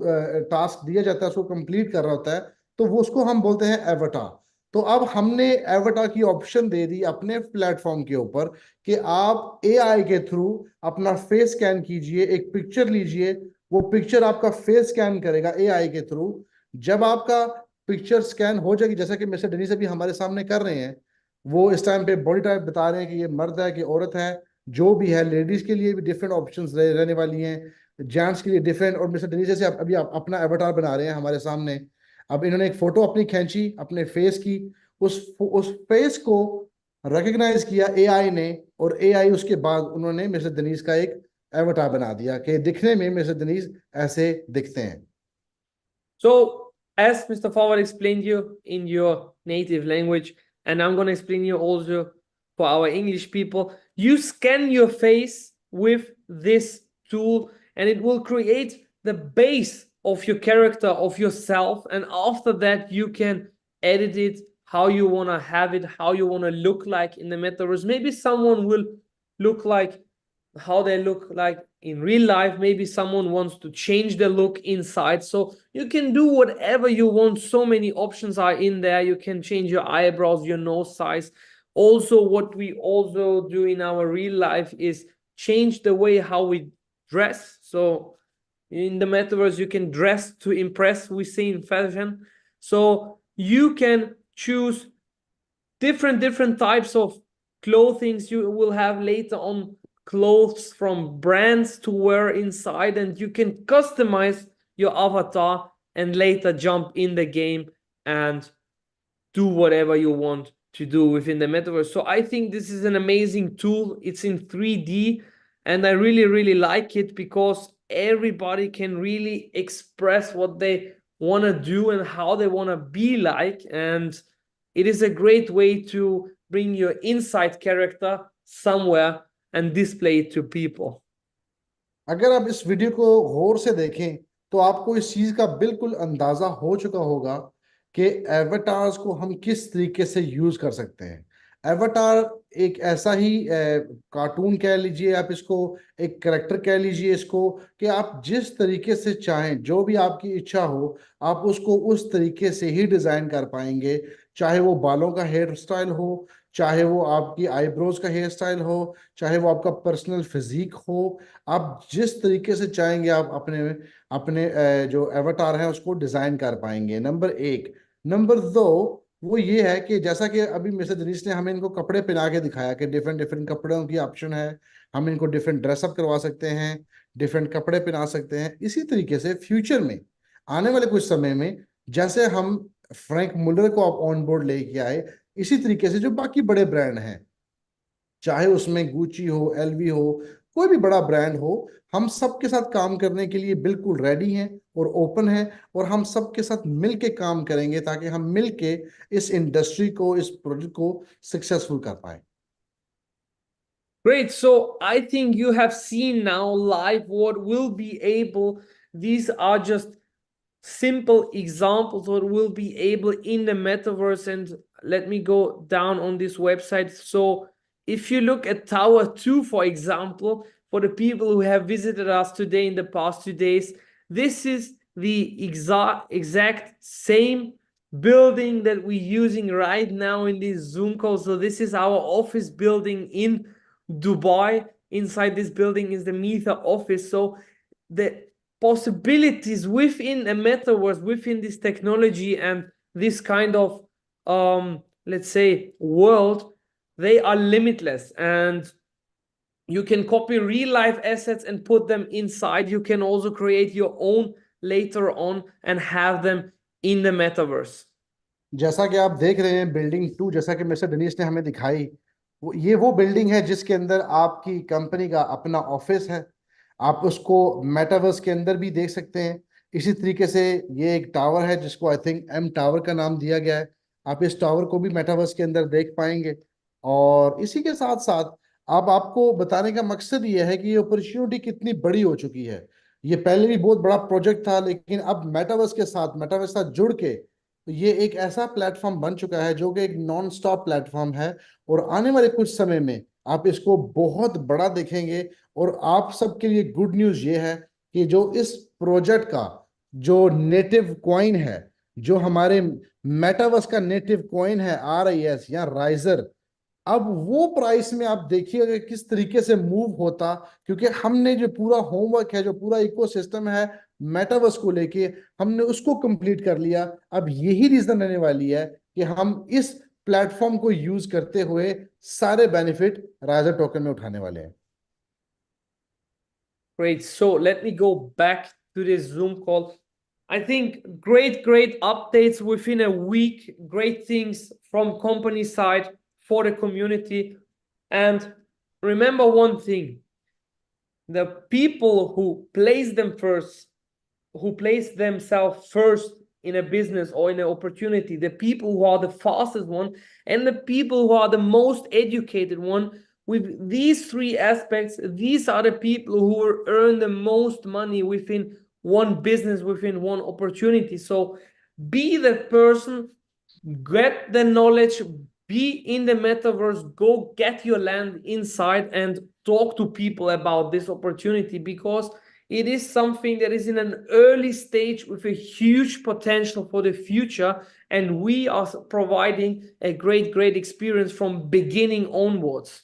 टास्क दिया जाता है उसको कंप्लीट कर रहा होता है, तो वो उसको हम बोलते हैं एवटार। तो अब हमने एवटार की ऑप्शन दे दी अपने प्लेटफॉर्म के ऊपर कि आप एआई के थ्रू अपना फेस स्कैन कीजिए, एक पिक्चर लीजिए, वो पिक्चर आपका फेस स्कैन करेगा एआई के थ्रू। जब आपका पिक्चर स्कैन हो जाएगी, जैसा कि मिस्टर डेनिस अभी हमारे सामने कर रहे हैं, वो इस टाइम पे बॉडी टाइप बता रहे हैं कि ये मर्द है कि औरत है, जो भी है। लेडीज के लिए भी डिफरेंट ऑप्शंस रहने वाली हैं, जेंट्स के लिए डिफरेंट। और मिस्टर डेनिस से अभी आप अपना एवटार बना रहे हैं हमारे सामने। अब इन्होंने एक फोटो अपनी खींची अपने फेस की, उस फेस को रिकग्नाइज किया एआई ने, और एआई उसके बाद उन्होंने मिस्टर दनीज का एक एवटार बना दिया कि दिखने में मिस्टर दनीज ऐसे दिखते हैं। So, as Mr. Fawad explained you in your native language, and I'm going to explain you also for our English people, you scan your face with this tool and it will create the base of your character, of yourself. And after that, you can edit it how you want to have it, how you want to look like in the metaverse. Maybe someone will look like how they look like in real life. Maybe someone wants to change the look inside, so you can do whatever you want. So many options are in there. You can change your eyebrows, your nose size. Also, what we also do in our real life is change the way how we dress. So in the metaverse, you can dress to impress, we say in fashion. So you can choose different types of clothing. You will have later on clothes from brands to wear inside, and you can customize your avatar and later jump in the game and do whatever you want to do within the metaverse. So I think this is an amazing tool. It's in 3D, and I really like it because everybody can really express what they want to do and how they want to be like. And it is a great way to bring your inside character somewhere and display it to people. अगर आप इस वीडियो को गौर से देखें तो आपको इस चीज का बिल्कुल अंदाजा हो चुका होगा कि एवटार्स को हम किस तरीके से यूज कर सकते हैं। एवटार एक ऐसा ही कार्टून कह लीजिए, आप इसको एक कैरेक्टर कह लीजिए इसको, कि आप जिस तरीके से चाहें, जो भी आपकी इच्छा हो, आप उसको उस तरीके से ही डिजाइन कर पाएंगे। चाहे वो बालों का हेयर स्टाइल हो, चाहे वो आपकी आईब्रोज का हेयर स्टाइल हो, चाहे वो आपका पर्सनल फिजिक हो, आप जिस तरीके से चाहेंगे आप अपने अपने जो एवटार है उसको डिजाइन कर पाएंगे। नंबर एक। नंबर दो वो ये है कि जैसा कि अभी मिस्टर दिनेश ने हमें इनको कपड़े पहना के दिखाया कि डिफरेंट कपड़ों की ऑप्शन है, हम इनको डिफरेंट ड्रेसअप करवा सकते हैं, डिफरेंट कपड़े पहना सकते हैं। इसी तरीके से फ्यूचर में आने वाले कुछ समय में जैसे हम फ्रैंक मुलर को आप ऑन बोर्ड लेके आए, इसी तरीके से जो बाकी बड़े ब्रांड हैं, चाहे उसमें गुची हो, एलवी हो, कोई भी बड़ा ब्रांड हो, हम सबके साथ काम करने के लिए बिल्कुल रेडी हैं और ओपन हैं, और हम सबके साथ मिलके काम करेंगे ताकि हम मिलके इस इंडस्ट्री को, इस प्रोजेक्ट को सक्सेसफुल कर पाए। Great. So I think you have seen now live what will be able. These are just simple examples what will be able in the metaverse. And let me go down on this website. So if you look at Tower 2, for example, for the people who have visited us today in the past 2 days, this is the exact same building that we're using right now in this Zoom call. So this is our office building in Dubai. Inside this building is the Meta office. So the possibilities within a metaverse, within this technology and this kind of let's say world, they are limitless. And you can copy real life assets and put them inside. You can also create your own later on and have them in the metaverse. जैसा कि आप देख रहे हैं बिल्डिंग 2, जैसा कि मिस्टर दिनेश ने हमें दिखाई, ये वो बिल्डिंग है जिसके अंदर आपकी कंपनी का अपना ऑफिस है। आप उसको मेटावर्स के अंदर भी देख सकते हैं। इसी तरीके से ये एक टावर है जिसको आई थिंक एम टावर का नाम दिया गया है। आप इस टावर को भी मेटावर्स के अंदर देख पाएंगे। और इसी के साथ साथ अब आपको बताने का मकसद ये है कि ये अपॉर्चुनिटी कितनी बड़ी हो चुकी है। ये पहले भी बहुत बड़ा प्रोजेक्ट था, लेकिन अब मेटावर्स के साथ, मेटावर्स के साथ जुड़ के, तो ये एक ऐसा प्लेटफॉर्म बन चुका है जो कि एक नॉन स्टॉप प्लेटफॉर्म है, और आने वाले कुछ समय में आप इसको बहुत बड़ा देखेंगे। और आप सबके लिए गुड न्यूज ये है कि जो इस प्रोजेक्ट का जो नेटिव कॉइन है, जो हमारे मेटावर्स का नेटिव कॉइन है RIS या राइजर, अब वो प्राइस में आप देखिएगा किस तरीके से मूव होता, क्योंकि हमने जो पूरा होमवर्क है, जो पूरा इकोसिस्टम है मेटावर्स को लेके, हमने उसको कंप्लीट कर लिया। अब यही रीजन रहने वाली है कि हम इस प्लेटफॉर्म को यूज करते हुए सारे बेनिफिट राइजर टोकन में उठाने वाले हैं। Great. So let me go back to this Zoom call. I think great updates within a week, great things from company side for the community. And remember one thing, the people who place themselves first in a business or in an opportunity, the people who are the fastest one and the people who are the most educated one, with these three aspects, these are the people who will earn the most money within one business, within one opportunity. So be the person, get the knowledge, be in the metaverse, go get your land inside and talk to people about this opportunity, because it is something that is in an early stage with a huge potential for the future, and we are providing a great experience from beginning onwards.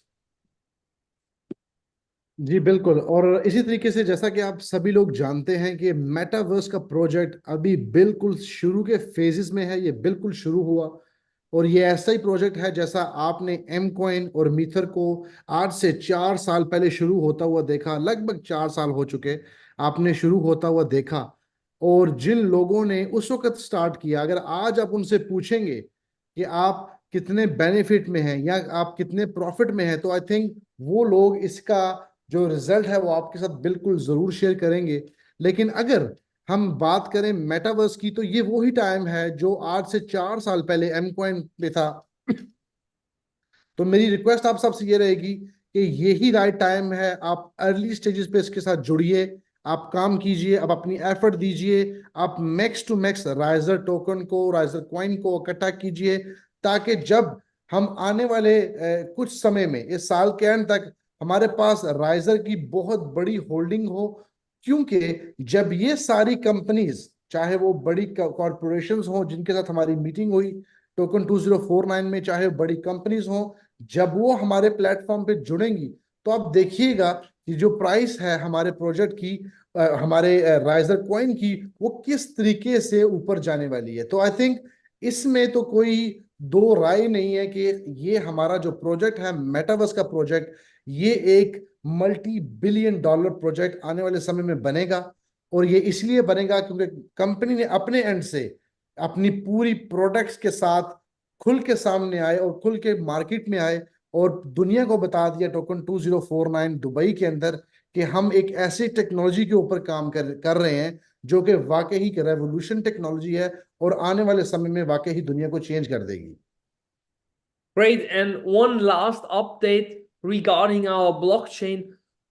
जी बिल्कुल। और इसी तरीके से जैसा कि आप सभी लोग जानते हैं कि मेटावर्स का प्रोजेक्ट अभी बिल्कुल शुरू के फेजेस में है, ये बिल्कुल शुरू हुआ। और ये ऐसा ही प्रोजेक्ट है जैसा आपने एम कॉइन और मीथर को आज से 4 साल पहले शुरू होता हुआ देखा, लगभग 4 साल हो चुके आपने शुरू होता हुआ देखा। और जिन लोगों ने उस वक्त स्टार्ट किया, अगर आज आप उनसे पूछेंगे कि आप कितने बेनिफिट में हैं या आप कितने प्रॉफिट में हैं, तो आई थिंक वो लोग इसका जो रिजल्ट है वो आपके साथ बिल्कुल जरूर शेयर करेंगे। लेकिन अगर हम बात करें मेटावर्स की, तो ये वही टाइम है जो आज से 4 साल पहले एम कॉइन पे था। तो मेरी रिक्वेस्ट आप सबसे ये रहेगी कि यही राइट टाइम है, आप अर्ली स्टेजेस पे इसके साथ जुड़िए, आप काम कीजिए, आप अपनी एफर्ट दीजिए, आप max to max Riser token को, राइजर कॉइन को इकट्ठा कीजिए, ताकि जब हम आने वाले कुछ समय में, इस साल के एंड तक, हमारे पास राइजर की बहुत बड़ी होल्डिंग हो। क्योंकि जब ये सारी कंपनीज, चाहे वो बड़ी कॉरपोरेशंस हो जिनके साथ हमारी मीटिंग हुई टोकन 2049 में, चाहे बड़ी कंपनीज हो, जब वो हमारे प्लेटफॉर्म पे जुड़ेंगी, तो आप देखिएगा कि जो प्राइस है हमारे प्रोजेक्ट की, हमारे राइजर कॉइन की, वो किस तरीके से ऊपर जाने वाली है। तो आई थिंक इसमें तो कोई दो राय नहीं है कि ये हमारा जो प्रोजेक्ट है मेटावर्स का प्रोजेक्ट, ये एक मल्टी बिलियन डॉलर प्रोजेक्ट आने वाले समय में बनेगा। और ये इसलिए बनेगा क्योंकि कंपनी ने अपने एंड से अपनी पूरी प्रोडक्ट्स के साथ खुल के सामने आए और खुल के मार्केट में आए और दुनिया को बता दिया टोकन 2049 दुबई के अंदर कि हम एक ऐसी टेक्नोलॉजी के ऊपर काम कर रहे हैं जो कि वाकई ही रेवोल्यूशन टेक्नोलॉजी है और आने वाले समय में वाकई ही दुनिया को चेंज कर देगी। Great. And one last update regarding our blockchain.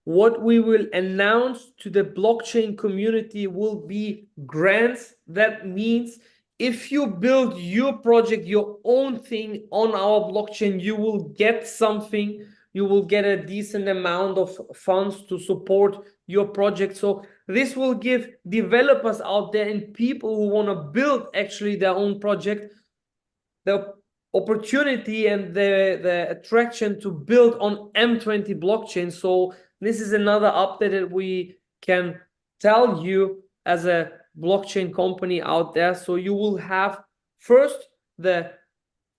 What we will announce to the blockchain community will be grants. That means if you build your project, your own thing on our blockchain, you will get something. You will get a decent amount of funds to support your project. So this will give developers out there and people who want to build actually their own project the opportunity and the attraction to build on M20 blockchain. So this is another update that we can tell you as a blockchain company out there. So you will have first the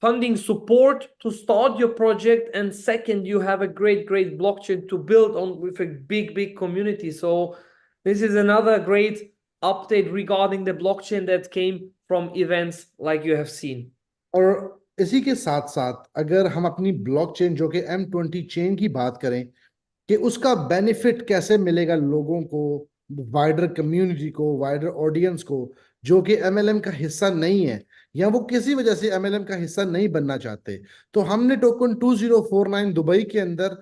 funding support to start your project, and second, you have a great blockchain to build on with a big community. So this is another great update regarding the blockchain that came from events like you have seen. और इसी के साथ साथ अगर हम अपनी ब्लॉकचेन जो कि M20 चेन की बात करें कि उसका बेनिफिट कैसे मिलेगा लोगों को, वाइडर कम्युनिटी को, वाइडर ऑडियंस को, जो कि MLM का हिस्सा नहीं है या वो किसी वजह से MLM का हिस्सा नहीं बनना चाहते, तो हमने टोकन 2049 दुबई के अंदर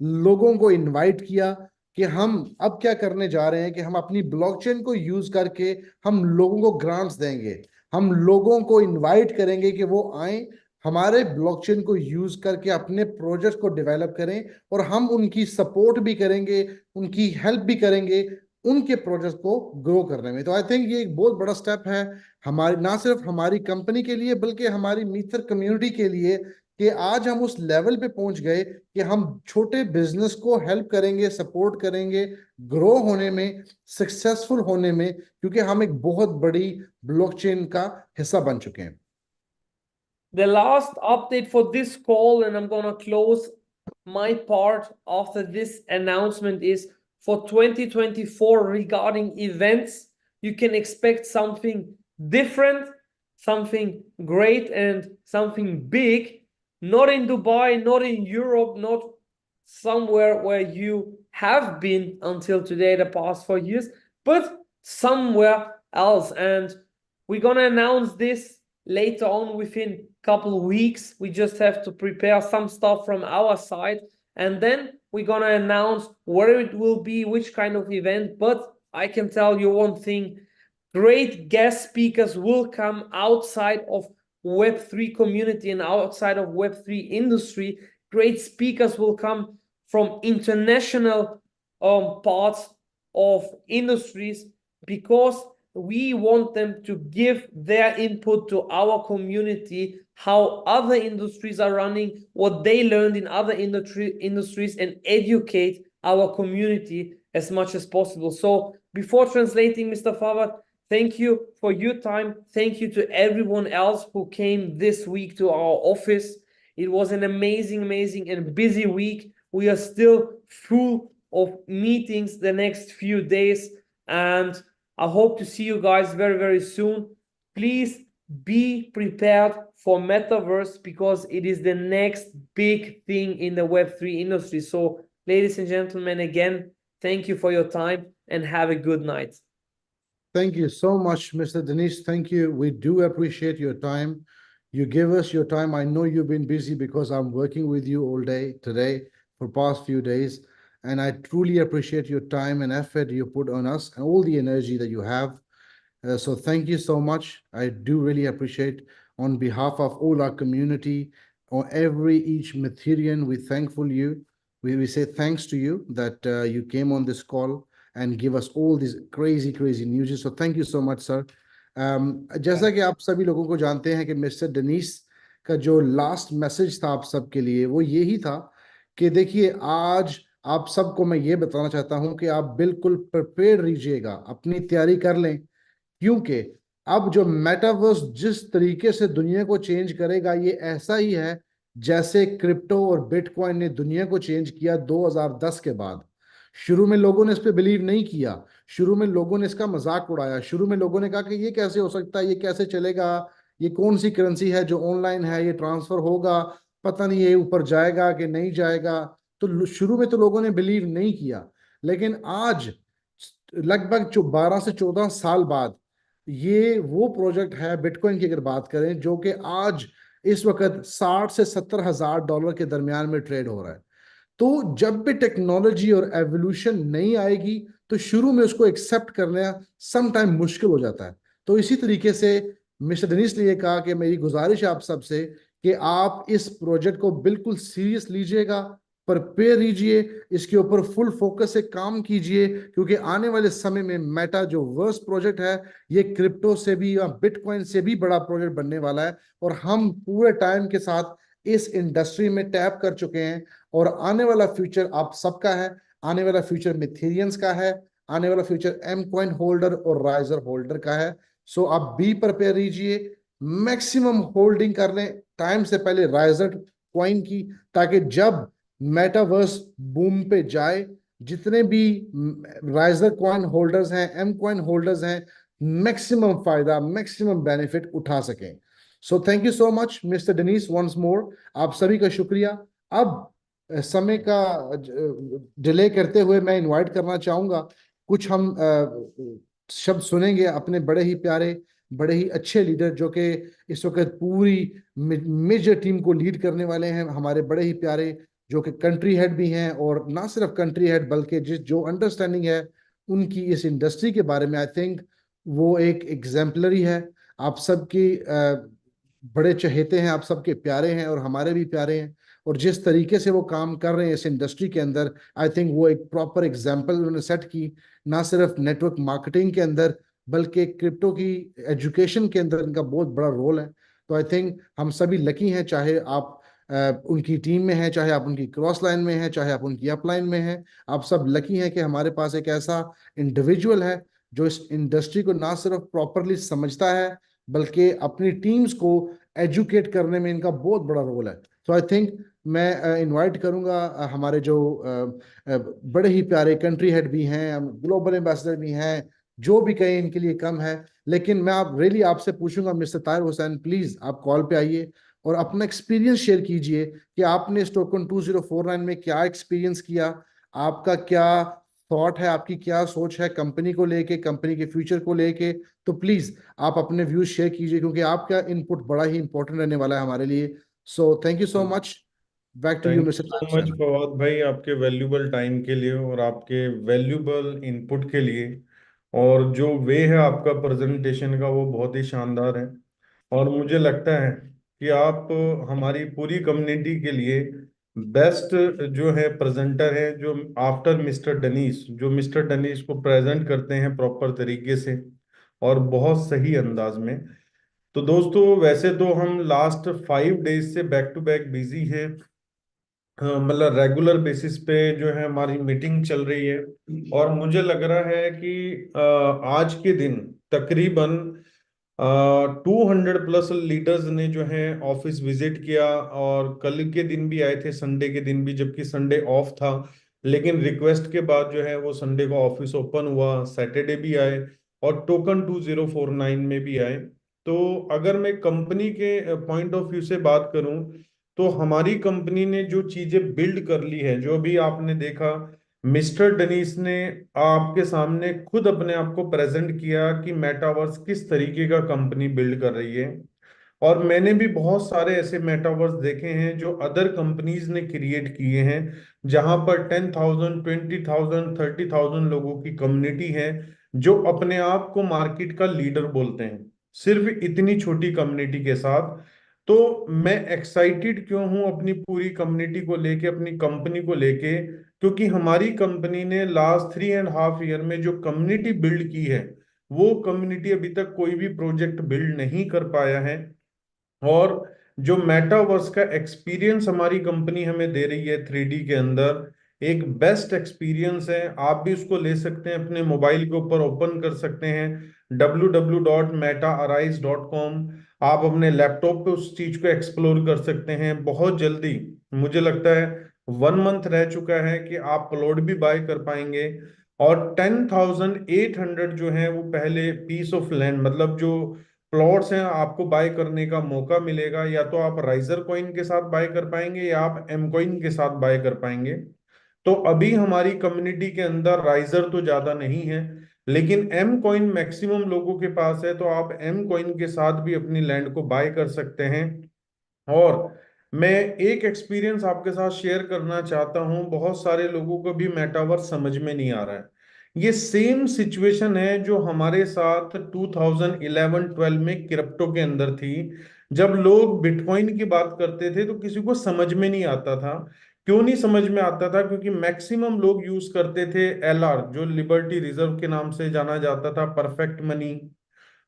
लोगों को इनवाइट किया कि हम अब क्या करने जा रहे हैं कि हम अपनी ब्लॉकचेन को यूज करके हम लोगों को ग्रांट्स देंगे, हम लोगों को इनवाइट करेंगे कि वो आए हमारे ब्लॉकचेन को यूज करके अपने प्रोजेक्ट को डेवलप करें, और हम उनकी सपोर्ट भी करेंगे, उनकी हेल्प भी करेंगे उनके प्रोजेक्ट को ग्रो करने में। तो आई थिंक ये एक बहुत बड़ा स्टेप है हमारी, ना सिर्फ हमारी कंपनी के लिए बल्कि हमारी मीथर कम्युनिटी के लिए, कि आज हम उस लेवल पे पहुंच गए कि हम छोटे बिजनेस को हेल्प करेंगे, सपोर्ट करेंगे ग्रो होने में, सक्सेसफुल होने में, क्योंकि हम एक बहुत बड़ी ब्लॉकचेन का हिस्सा बन चुके हैं। The last update for this call, and I'm gonna close my part after this announcement, is for 2024 regarding events. You can expect something different, something great, and something big. Not in Dubai, not in Europe, not somewhere where you have been until today, the past 4 years, but somewhere else. And we're gonna announce this later on within a couple of weeks. We just have to prepare some stuff from our side, and then we're gonna announce where it will be, which kind of event. But I can tell you one thing, great guest speakers will come outside of Web3 community and outside of Web3 industry. Great speakers will come from international parts of industries, because we want them to give their input to our community, how other industries are running, what they learned in other industries, and educate our community as much as possible. So before translating, Mr. Fawad, thank you for your time. Thank you to everyone else who came this week to our office. It was an amazing and busy week. We are still full of meetings the next few days, and I hope to see you guys very soon. Please be prepared for Metaverse, because it is the next big thing in the Web3 industry. So, ladies and gentlemen, again, thank you for your time and have a good night. Thank you so much, Mr. Dinesh. Thank you. We do appreciate your time. You give us your time. I know you've been busy because I'm working with you all day today for past few days. And I truly appreciate your time and effort you put on us and all the energy that you have. So thank you so much. I do really appreciate on behalf of all our community, or each Matherian, we thankful you. We say thanks to you that you came on this call and give us all these crazy news. So thank you so much, sir. जैसा कि आप सभी लोगों को जानते हैं कि मिस्टर डेनिस का जो लास्ट मैसेज था आप सबके लिए, वो यही था कि देखिए, आज आप सबको मैं ये बताना चाहता हूं कि आप बिल्कुल प्रिपेयर रहिएगा, अपनी तैयारी कर लें, क्योंकि अब जो मेटावर्स जिस तरीके से दुनिया को चेंज करेगा, ये ऐसा ही है जैसे क्रिप्टो और बिटकॉइन ने दुनिया को चेंज किया 2010 के बाद। शुरू में लोगों ने इस पे बिलीव नहीं किया, शुरू में लोगों ने इसका मजाक उड़ाया, शुरू में लोगों ने कहा कि ये कैसे हो सकता है, ये कैसे चलेगा, ये कौन सी करेंसी है जो ऑनलाइन है, ये ट्रांसफर होगा, पता नहीं ये ऊपर जाएगा कि नहीं जाएगा। तो शुरू में तो लोगों ने बिलीव नहीं किया, लेकिन आज लगभग 12 से 14 साल बाद ये वो प्रोजेक्ट है, बिटकॉइन की अगर बात करें, जो कि आज इस वक्त 60 से 70 हजार डॉलर के दरमियान में ट्रेड हो रहा है। तो जब भी टेक्नोलॉजी और एवोल्यूशन नहीं आएगी तो शुरू में उसको एक्सेप्ट करना सम टाइम मुश्किल हो जाता है। तो इसी तरीके से मिस्टर डेनिस ने ये कहा कि मेरी गुजारिश है आप सबसे कि आप इस प्रोजेक्ट को बिल्कुल सीरियस लीजिएगा, प्रिपेयर कीजिए, इसके ऊपर फुल फोकस से काम कीजिए, क्योंकि आने वाले समय में मेटा जो वर्स्ट प्रोजेक्ट है, ये क्रिप्टो से भी या बिटकॉइन से भी बड़ा प्रोजेक्ट बनने वाला है। और हम पूरे टाइम के साथ इस इंडस्ट्री में टैप कर चुके हैं, और आने वाला फ्यूचर आप सबका है, आने वाला फ्यूचर मिथेरियंस का है, आने वाला फ्यूचर एम कॉइन होल्डर और राइजर होल्डर का है। सो आप बी प्रिपेयर कीजिए, मैक्सिमम होल्डिंग कर लें टाइम से पहले राइजर कॉइन की, ताकि जब मेटावर्स बूम पे जाए, जितने भी राइजर कॉइन होल्डर्स हैं, एम कॉइन होल्डर्स हैं, मैक्सिमम फायदा, मैक्सिमम बेनिफिट उठा सकें। So thank you so much mister Dennis, once more आप सभी का शुक्रिया। अब समय का डिले करते हुए मैं इनवाइट करना चाहूंगा, कुछ हम शब्द सुनेंगे अपने बड़े ही प्यारे, बड़े ही अच्छे लीडर, जो कि इस वक्त पूरी मेजर टीम को लीड करने वाले हैं, हमारे बड़े ही प्यारे, जो कि कंट्री हेड भी हैं, और ना सिर्फ कंट्री हेड बल्कि जो अंडरस्टैंडिंग है उनकी इस इंडस्ट्री के बारे में, आई थिंक वो एक एग्जाम्पलरी है। आप सबकी बड़े चहेते हैं, आप सबके प्यारे हैं और हमारे भी प्यारे हैं, और जिस तरीके से वो काम कर रहे हैं इस इंडस्ट्री के अंदर, आई थिंक वो एक प्रॉपर एग्जाम्पल उन्होंने सेट की, ना सिर्फ नेटवर्क मार्केटिंग के अंदर बल्कि क्रिप्टो की एजुकेशन के अंदर इनका बहुत बड़ा रोल है। तो आई थिंक हम सभी लकी हैं, चाहे आप उनकी टीम में हैं, चाहे आप उनकी क्रॉस लाइन में हैं, चाहे आप उनकी अप लाइन में हैं, आप सब लकी हैं कि हमारे पास एक ऐसा इंडिविजुअल है जो इस इंडस्ट्री को ना सिर्फ प्रॉपरली समझता है बल्कि अपनी टीम्स को एजुकेट करने में इनका बहुत बड़ा रोल है। तो आई थिंक मैं इनवाइट करूंगा हमारे जो बड़े ही प्यारे कंट्री हेड भी हैं, ग्लोबल एम्बेसडर भी हैं, जो भी कहें इनके लिए कम है, लेकिन मैं आप रियली आपसे पूछूंगा मिस्टर ताहिर हुसैन, प्लीज आप कॉल पे आइए और अपना एक्सपीरियंस शेयर कीजिए कि आपने इस टोकन 2049 में क्या एक्सपीरियंस किया, आपका क्या थॉट है, आपकी क्या सोच है कंपनी को लेके, कंपनी के फ्यूचर को लेके। तो प्लीज आप अपने व्यूज शेयर कीजिए, क्योंकि आपका इनपुट बड़ा ही इंपॉर्टेंट रहने वाला है हमारे लिए। So thank you so much, back to you thank mister you so much Fawad भाई, आपके वैल्यूबल टाइम के लिए और आपके वैल्यूबल इनपुट के लिए। और जो वे है आपका प्रेजेंटेशन का, वो बहुत ही शानदार है। और मुझे लगता है कि आप हमारी पूरी कम्युनिटी के लिए बेस्ट जो है प्रेजेंटर है, जो आफ्टर मिस्टर डनीश, जो मिस्टर डनीश को प्रेजेंट करते हैं प्रॉपर तरीके से और बहुत सही अंदाज में। तो दोस्तों, वैसे तो हम लास्ट 5 डेज से बैक टू बैक बिजी है, मतलब रेगुलर बेसिस पे जो है हमारी मीटिंग चल रही है। और मुझे लग रहा है कि आज के दिन तकरीबन 200 प्लस लीडर्स ने जो है ऑफिस विजिट किया, और कल के दिन भी आए थे, संडे के दिन भी, जबकि संडे ऑफ था। लेकिन रिक्वेस्ट के बाद जो है वो संडे को ऑफिस ओपन हुआ, सैटरडे भी आए और टोकन 2049 में भी आए। तो अगर मैं कंपनी के पॉइंट ऑफ व्यू से बात करूं, तो हमारी कंपनी ने जो चीजें बिल्ड कर ली है, जो भी आपने देखा, मिस्टर डनीस ने आपके सामने खुद अपने आप को प्रेजेंट किया कि मेटावर्स किस तरीके का कंपनी बिल्ड कर रही है। और मैंने भी बहुत सारे ऐसे मेटावर्स देखे हैं जो अदर कंपनीज ने क्रिएट किए हैं, जहां पर 10,000 20,000 30,000 लोगों की कम्युनिटी है, जो अपने आप को मार्केट का लीडर बोलते हैं, सिर्फ इतनी छोटी कम्युनिटी के साथ। तो मैं एक्साइटेड क्यों हूं अपनी पूरी कम्युनिटी को लेके, अपनी कंपनी को लेके, क्योंकि हमारी कंपनी ने लास्ट 3.5 ईयर में जो कम्युनिटी बिल्ड की है, वो कम्युनिटी अभी तक कोई भी प्रोजेक्ट बिल्ड नहीं कर पाया है। और जो मेटावर्स का एक्सपीरियंस हमारी कंपनी हमें दे रही है 3D के अंदर, एक बेस्ट एक्सपीरियंस है। आप भी उसको ले सकते हैं, अपने मोबाइल के ऊपर ओपन कर सकते हैं www.metaarise.com। आप अपने लैपटॉप पे उस चीज को एक्सप्लोर कर सकते हैं बहुत जल्दी। मुझे लगता है 1 मंथ रह चुका है कि आप प्लॉट भी बाय कर पाएंगे। और 10,800 जो है वो पहले पीस ऑफ लैंड, मतलब जो प्लॉट्स हैं, आपको बाय करने का मौका मिलेगा। या तो आप राइजर कॉइन के साथ बाय कर पाएंगे या आप एम कॉइन के साथ बाय कर पाएंगे। तो अभी हमारी कम्युनिटी के अंदर राइजर तो ज्यादा नहीं है, लेकिन एम कॉइन मैक्सिमम लोगों के पास है, तो आप एम कॉइन के साथ भी अपनी लैंड को बाय कर सकते हैं। और मैं एक एक्सपीरियंस आपके साथ शेयर करना चाहता हूं, बहुत सारे लोगों को भी मेटावर्स समझ में नहीं आ रहा है। ये सेम सिचुएशन है जो हमारे साथ 2011-12 में क्रिप्टो के अंदर थी। जब लोग बिटकॉइन की बात करते थे तो किसी को समझ में नहीं आता था। क्यों नहीं समझ में आता था? क्योंकि मैक्सिमम लोग यूज करते थे एलआर, जो लिबर्टी रिजर्व के नाम से जाना जाता था, perfect money.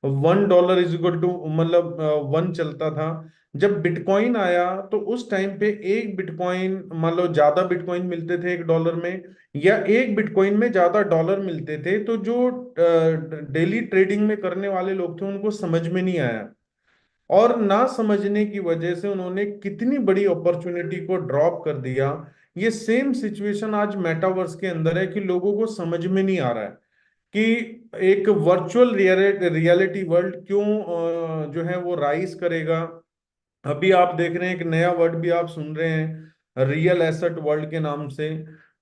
$1 is equal to, मतलब 1 चलता था। जब बिटकॉइन आया तो उस टाइम पे एक बिटकॉइन, मान लो ज्यादा बिटकॉइन मिलते थे $1 में, या एक बिटकॉइन में ज्यादा डॉलर मिलते थे, तो जो डेली ट्रेडिंग में करने वाले लोग थे उनको समझ में नहीं आया। और ना समझने की वजह से उन्होंने कितनी बड़ी अपॉर्चुनिटी को ड्रॉप कर दिया। ये सेम सिचुएशन आज मेटावर्स के अंदर है कि लोगों को समझ में नहीं आ रहा है कि एक वर्चुअल रियलिटी वर्ल्ड क्यों जो है वो राइज करेगा। अभी आप देख रहे हैं एक नया वर्ड भी आप सुन रहे हैं, रियल एसेट वर्ल्ड के नाम से।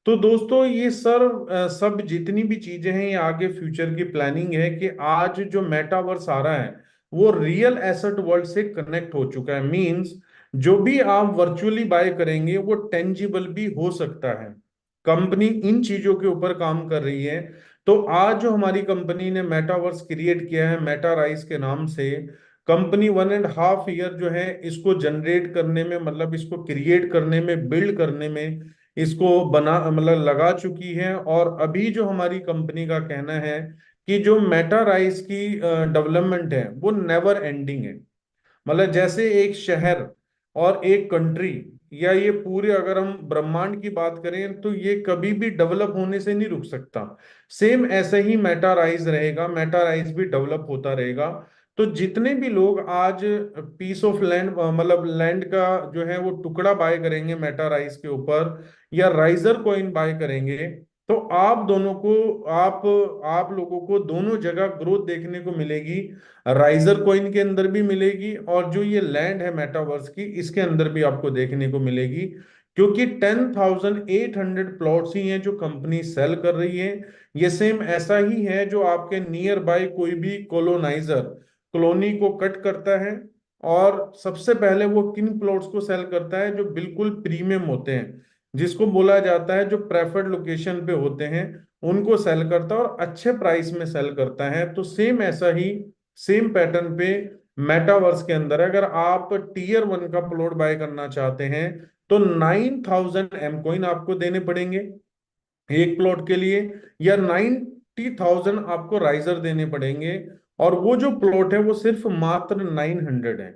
तो दोस्तों, ये सब जितनी भी चीजें हैं, ये आगे फ्यूचर की प्लानिंग है कि आज जो मेटावर्स आ रहा है वो रियल एसेट वर्ल्ड से कनेक्ट हो चुका है। मींस जो भी आप वर्चुअली बाय करेंगे वो टेंजिबल भी हो सकता है। कंपनी इन चीजों के ऊपर काम कर रही है। तो आज जो हमारी कंपनी ने मेटावर्स क्रिएट किया है मेटाराइज के नाम से, कंपनी 1.5 ईयर जो है इसको जनरेट करने में, मतलब इसको क्रिएट करने में, बिल्ड करने में, इसको बना, मतलब लगा चुकी है। और अभी जो हमारी कंपनी का कहना है कि जो मेटाराइज की डेवलपमेंट है वो नेवर एंडिंग है। मतलब जैसे एक शहर और एक कंट्री, या ये पूरे अगर हम ब्रह्मांड की बात करें, तो ये कभी भी डेवलप होने से नहीं रुक सकता। सेम ऐसे ही मेटाराइज रहेगा, मेटाराइज भी डेवलप होता रहेगा। तो जितने भी लोग आज पीस ऑफ लैंड, मतलब लैंड का जो है वो टुकड़ा बाय करेंगे मेटाराइज के ऊपर, या राइजर कॉइन बाय करेंगे, तो आप दोनों को, आप लोगों को दोनों जगह ग्रोथ देखने को मिलेगी। राइजर कॉइन के अंदर भी मिलेगी, और जो ये लैंड है मेटावर्स की, इसके अंदर भी आपको देखने को मिलेगी। क्योंकि 10,800 प्लॉट्स ही हैं जो कंपनी सेल कर रही है। ये सेम ऐसा ही है जो आपके नियर बाय कोई भी कॉलोनाइजर कॉलोनी को कट करता है, और सबसे पहले वो किन प्लॉट्स को सेल करता है? जो बिल्कुल प्रीमियम होते हैं, जिसको बोला जाता है जो प्रेफर्ड लोकेशन पे होते हैं, उनको सेल करता है और अच्छे प्राइस में सेल करता है। तो सेम ऐसा ही, सेम पैटर्न पे मेटावर्स के अंदर अगर आप टीयर 1 का प्लॉट बाय करना चाहते हैं तो 9,000 एम कॉइन आपको देने पड़ेंगे एक प्लॉट के लिए, या 90,000 आपको राइजर देने पड़ेंगे, और वो जो प्लॉट है वो सिर्फ मात्र 900 है।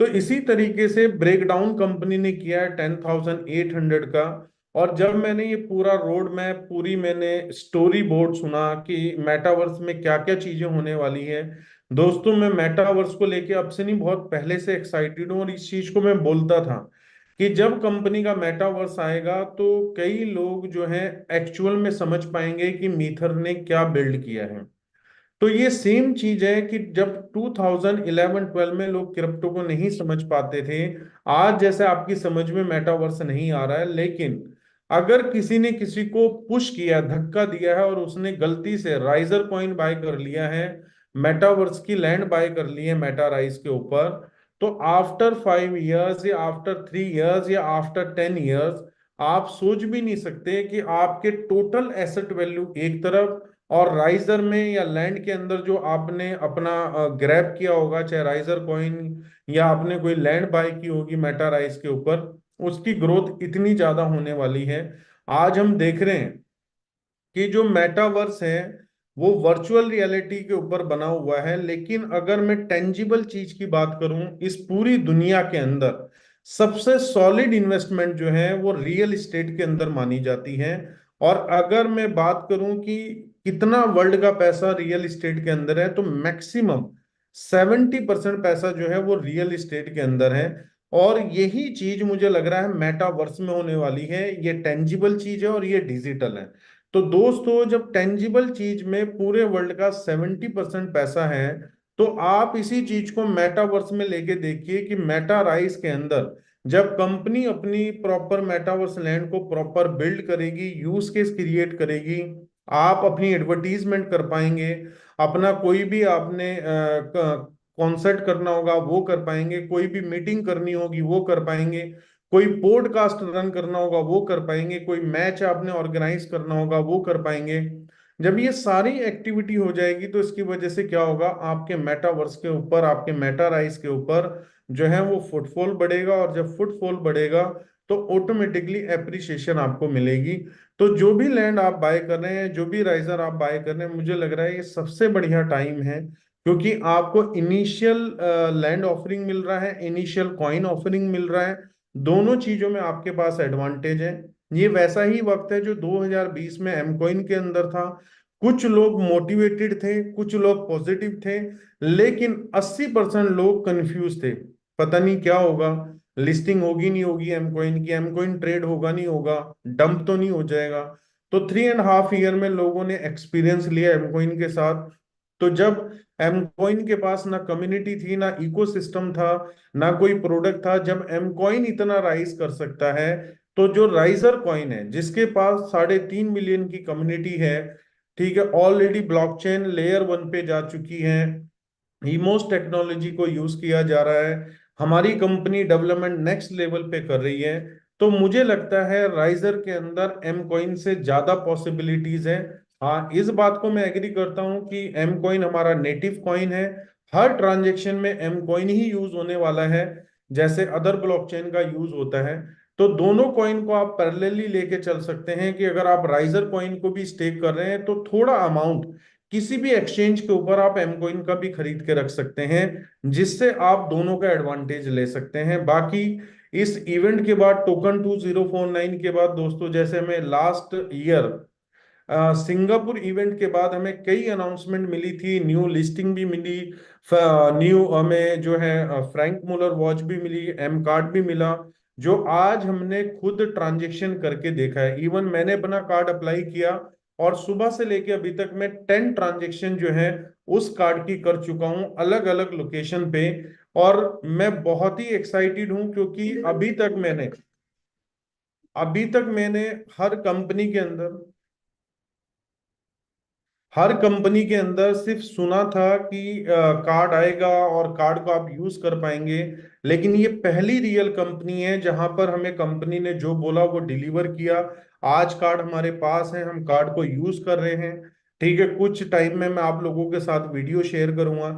तो इसी तरीके से ब्रेकडाउन कंपनी ने किया है 10,800 का। और जब मैंने ये पूरा रोड मैप, पूरी मैंने स्टोरी बोर्ड सुना कि मेटावर्स में क्या क्या चीजें होने वाली है, दोस्तों मैं मेटावर्स को लेके अब से नहीं, बहुत पहले से एक्साइटेड हूँ। और इस चीज को मैं बोलता था कि जब कंपनी का मेटावर्स आएगा तो कई लोग जो हैं एक्चुअल में समझ पाएंगे कि मीथर ने क्या बिल्ड किया है। तो ये सेम चीज है कि जब 2011-12 में लोग क्रिप्टो को नहीं समझ पाते थे, आज जैसे आपकी समझ में मेटावर्स नहीं आ रहा है, लेकिन अगर किसी ने किसी को पुश किया, धक्का दिया है और उसने गलती से राइजर कॉइन बाय कर लिया है, मेटावर्स की लैंड बाय कर ली है मेटा राइज के ऊपर, तो आफ्टर 5 इयर्स या आफ्टर 3 इयर्स या आफ्टर 10 इयर्स आप सोच भी नहीं सकते कि आपके टोटल एसेट वैल्यू एक तरफ, और राइजर में या लैंड के अंदर जो आपने अपना ग्रैब किया होगा, चाहे राइजर कॉइन या आपने कोई लैंड बाय की होगी मेटा राइज के ऊपर, उसकी ग्रोथ इतनी ज्यादा होने वाली है। आज हम देख रहे हैं कि जो मेटावर्स है वो वर्चुअल रियलिटी के ऊपर बना हुआ है, लेकिन अगर मैं टेंजिबल चीज की बात करूं, इस पूरी दुनिया के अंदर सबसे सॉलिड इन्वेस्टमेंट जो है वो रियल एस्टेट के अंदर मानी जाती है। और अगर मैं बात करूं कि कितना वर्ल्ड का पैसा रियल एस्टेट के अंदर है, तो मैक्सिमम 70% पैसा जो है वो रियल एस्टेट के अंदर है। और यही चीज मुझे लग रहा है मेटावर्स में होने वाली है। ये टेंजिबल चीज है और ये डिजिटल है। तो दोस्तों, जब टेंजिबल चीज में पूरे वर्ल्ड का 70% पैसा है, तो आप इसी चीज को मेटावर्स में लेके देखिए कि मेटा राइज के अंदर जब कंपनी अपनी प्रॉपर मेटावर्स लैंड को प्रॉपर बिल्ड करेगी, यूज केस क्रिएट करेगी, आप अपनी एडवर्टीजमेंट कर पाएंगे, अपना कोई भी आपने कॉन्सर्ट करना होगा वो कर पाएंगे, कोई भी मीटिंग करनी होगी वो कर पाएंगे, कोई पॉडकास्ट रन करना होगा वो कर पाएंगे, कोई मैच आपने ऑर्गेनाइज करना होगा वो कर पाएंगे। जब ये सारी एक्टिविटी हो जाएगी तो इसकी वजह से क्या होगा, आपके मेटावर्स के ऊपर, आपके मेटा राइज के ऊपर जो है वो फुटफॉल बढ़ेगा, और जब फुटफॉल बढ़ेगा तो ऑटोमेटिकली एप्रिसिएशन आपको मिलेगी। तो जो भी लैंड आप बाय कर रहे हैं, जो भी राइजर आप बाय कर रहे हैं, मुझे लग रहा है ये सबसे बढ़िया टाइम है, क्योंकि आपको इनिशियल लैंड ऑफरिंग मिल रहा है, इनिशियल कॉइन ऑफरिंग मिल रहा है। दोनों चीजों में आपके पास एडवांटेज है। ये वैसा ही वक्त है जो 2020 में एमकॉइन के अंदर था। कुछ लोग मोटिवेटेड थे, कुछ लोग पॉजिटिव थे, लेकिन 80% लोग कंफ्यूज थे। पता नहीं क्या होगा, लिस्टिंग होगी नहीं होगी एमकॉइन की, एमकॉइन ट्रेड होगा नहीं होगा, डंप तो नहीं हो जाएगा। तो 3.5 ईयर में लोगों ने एक्सपीरियंस लिया एमकॉइन के साथ। तो जब एमकॉइन के पास ना कम्युनिटी थी, ना इकोसिस्टम था, ना कोई प्रोडक्ट था, जब एमकॉइन इतना राइज कर सकता है, तो जो राइजर कॉइन है जिसके पास 3.5 मिलियन की कम्युनिटी है, ठीक है, ऑलरेडी ब्लॉकचेन लेयर 1 पे जा चुकी है, ईमोस टेक्नोलॉजी को यूज किया जा रहा है, हमारी कंपनी डेवलपमेंट नेक्स्ट लेवल पे कर रही है, तो मुझे लगता है राइजर के अंदर एम कॉइन से ज्यादा पॉसिबिलिटीज है। हाँ, इस बात को मैं एग्री करता हूं कि एम कॉइन हमारा नेटिव कॉइन है, हर ट्रांजेक्शन में एम कॉइन ही यूज होने वाला है, जैसे अदर ब्लॉकचेन का यूज होता है। तो दोनों कॉइन को आप पैरेलली लेके चल सकते हैं कि अगर आप राइजर कॉइन को भी स्टेक कर रहे हैं तो थोड़ा अमाउंट किसी भी एक्सचेंज के ऊपर आप एमकॉइन का भी खरीद के रख सकते हैं, जिससे आप दोनों का एडवांटेज ले सकते हैं। बाकी इस इवेंट के बाद, टोकन 2049 के बाद दोस्तों, जैसे हमें लास्ट ईयर सिंगापुर इवेंट के बाद हमें कई अनाउंसमेंट मिली थी, न्यू लिस्टिंग भी मिली, न्यू हमें जो है फ्रैंक मुलर वॉच भी मिली, एम कार्ड भी मिला, जो आज हमने खुद ट्रांजेक्शन करके देखा है। इवन मैंने अपना कार्ड अप्लाई किया और सुबह से लेके अभी तक मैं 10 ट्रांजेक्शन जो है उस कार्ड की कर चुका हूं, अलग अलग लोकेशन पे। और मैं बहुत ही एक्साइटेड हूं, क्योंकि अभी तक मैंने हर कंपनी के अंदर सिर्फ सुना था कि कार्ड आएगा और कार्ड को आप यूज कर पाएंगे, लेकिन ये पहली रियल कंपनी है जहां पर हमें कंपनी ने जो बोला वो डिलीवर किया। आज कार्ड हमारे पास है, हम कार्ड को यूज कर रहे हैं, ठीक है। कुछ टाइम में मैं आप लोगों के साथ वीडियो शेयर करूंगा।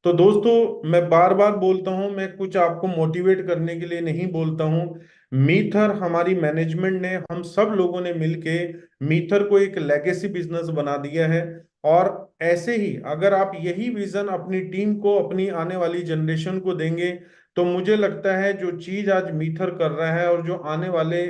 तो दोस्तों मैं बार बार बोलता हूं, मैं कुछ आपको मोटिवेट करने के लिए नहीं बोलता हूं। मीथर हमारी मैनेजमेंट ने, हम सब लोगों ने मिलके मीथर को एक लेगेसी बिजनेस बना दिया है। और ऐसे ही अगर आप यही विजन अपनी टीम को, अपनी आने वाली जनरेशन को देंगे, तो मुझे लगता है जो चीज आज मीथर कर रहा है और जो आने वाले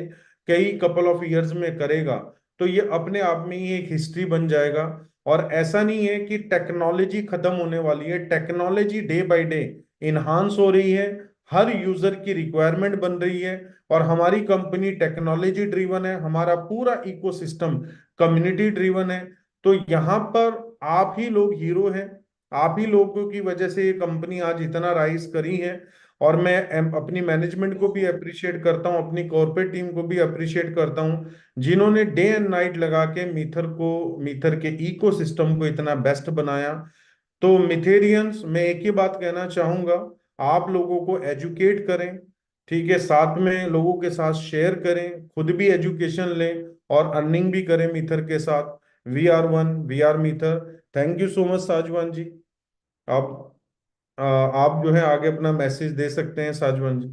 कई कपल ऑफ इयर्स में करेगा, तो ये अपने आप में ही एक हिस्ट्री बन जाएगा। और ऐसा नहीं है कि टेक्नोलॉजी खत्म होने वाली है, technology day by day enhance हो रही है, हर यूजर की रिक्वायरमेंट बन रही है। और हमारी कंपनी टेक्नोलॉजी ड्रिवन है, हमारा पूरा इकोसिस्टम कम्युनिटी ड्रिवन है। तो यहाँ पर आप ही लोग हीरो हैं, आप ही लोगों की वजह से ये कंपनी आज इतना राइज करी है। और मैं अपनी मैनेजमेंट को भी अप्रिशिएट करता हूँ, अपनी कॉर्पोरेट टीम को भी अप्रिशिएट करता हूँ, जिन्होंने डे एंड नाइट लगा के मीथर के इकोसिस्टम को इतना बेस्ट बनाया। तो मिथेरियंस, मैं एक ही बात कहना चाहूंगा, आप लोगों को एजुकेट करें, ठीक है, साथ में लोगों के साथ शेयर करें, खुद भी एजुकेशन लें और अर्निंग भी करें मीथर के साथ। We are one, we are मीथर। Thank you so much Sajwan ji. आप आप जो है आगे अपना मैसेज दे सकते हैं साजवान जी।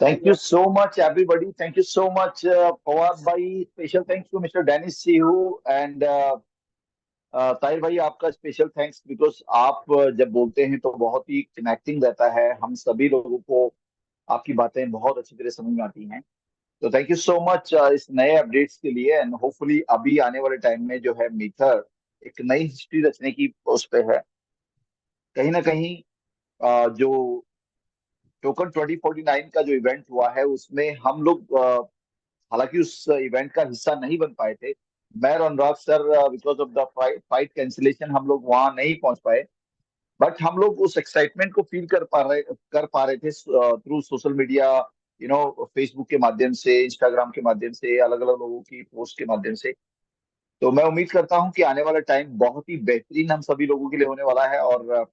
Thank you so much, everybody. Thank you so much, Fawad bhai. Special thanks to Mr. Dennis Sihu and Tahir भाई, आपका स्पेशल थैंक्स बिकॉज आप जब बोलते हैं तो बहुत ही कनेक्टिंग रहता है, हम सभी लोगों को आपकी बातें बहुत अच्छी तरह समझ में आती हैं। तो थैंक यू सो मच इस नए अपडेट्स के लिए। एंड होपफुली अभी आने वाले टाइम में जो है मीथर एक नई हिस्ट्री रचने की उस पे है। कहीं ना कहीं जो टोकन 2049 का जो इवेंट हुआ है उसमें हम लोग हालांकि उस इवेंट का हिस्सा नहीं बन पाए थे। मैं और Anurag sir because of the flight cancellation हम लोग वहां नहीं पहुंच पाए। बट हम लोग उस एक्साइटमेंट को फील कर पा रहे थे थ्रू सोशल मीडिया, फेसबुक के माध्यम से, इंस्टाग्राम के माध्यम से, अलग अलग लोगों की पोस्ट के माध्यम से। तो मैं उम्मीद करता हूं कि आने वाला टाइम बहुत ही बेहतरीन हम सभी लोगों के लिए होने वाला है। और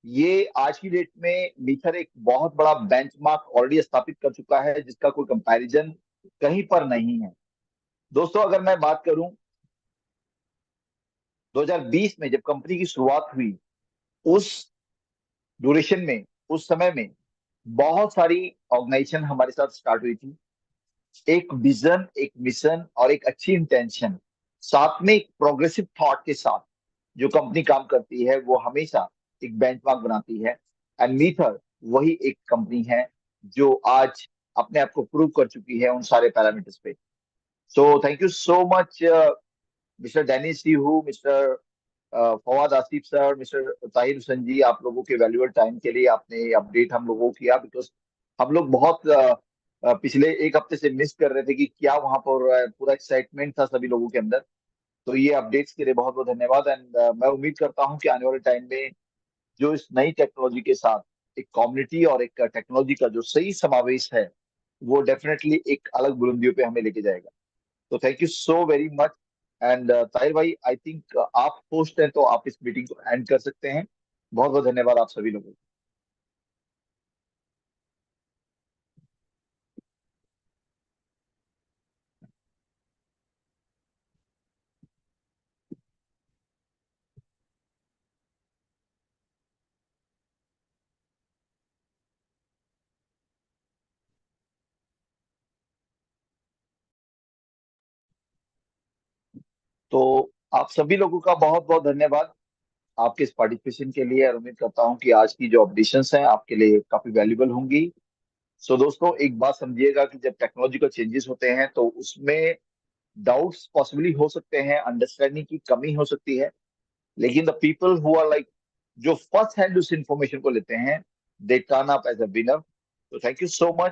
ये आज की डेट में मीथर एक बहुत बड़ा बेंचमार्क ऑलरेडी स्थापित कर चुका है जिसका कोई कंपैरिजन कहीं पर नहीं है। दोस्तों, अगर मैं बात करूं 2020 में जब कंपनी की शुरुआत हुई, उस ड्यूरेशन में, उस समय में बहुत सारी ऑर्गेनाइजेशन हमारे साथ स्टार्ट हुई थी। एक विजन, एक मिशन और एक अच्छी इंटेंशन, साथ में एक प्रोग्रेसिव थॉट के साथ जो कंपनी काम करती है वो हमेशा एक बेंचमार्क बनाती है। एंड मीथर वही एक कंपनी है जो आज अपने आप को प्रूव कर चुकी है उन सारे पैरामीटर्स पे। So thank you so much mister Dennis you, mister Fawad Asif sir, mister Tahir Hussain ji, आप लोगों के वैल्यूएबल टाइम के लिए आपने अपडेट हम लोगों को किया। बिकॉज हम लोग बहुत पिछले एक हफ्ते से मिस कर रहे थे कि क्या वहां पर पूरा एक्साइटमेंट था सभी लोगों के अंदर। तो ये अपडेट्स के लिए बहुत बहुत धन्यवाद। एंड मैं उम्मीद करता हूँ कि आने वाले टाइम में जो इस नई टेक्नोलॉजी के साथ एक कम्युनिटी और एक टेक्नोलॉजी का जो सही समावेश है वो डेफिनेटली एक अलग बुलंदियों पे हमें लेके जाएगा। तो thank you so very much. And Tahir भाई, आई थिंक आप होस्ट हैं तो आप इस मीटिंग को एंड कर सकते हैं। बहुत बहुत धन्यवाद आप सभी लोगों को। तो आप सभी लोगों का बहुत बहुत धन्यवाद आपके इस पार्टिसिपेशन के लिए। और उम्मीद करता हूँ कि आज की जो अपडेशंस हैं आपके लिए काफी वैल्यूबल होंगी। सो दोस्तों, एक बात समझिएगा कि जब टेक्नोलॉजिकल चेंजेस होते हैं तो उसमें डाउट्स पॉसिबली हो सकते हैं, अंडरस्टैंडिंग की कमी हो सकती है। लेकिन the people who are like जो फर्स्ट हैंड उस इंफॉर्मेशन को लेते हैं, they turn up as a winner. तो थैंक यू सो मच।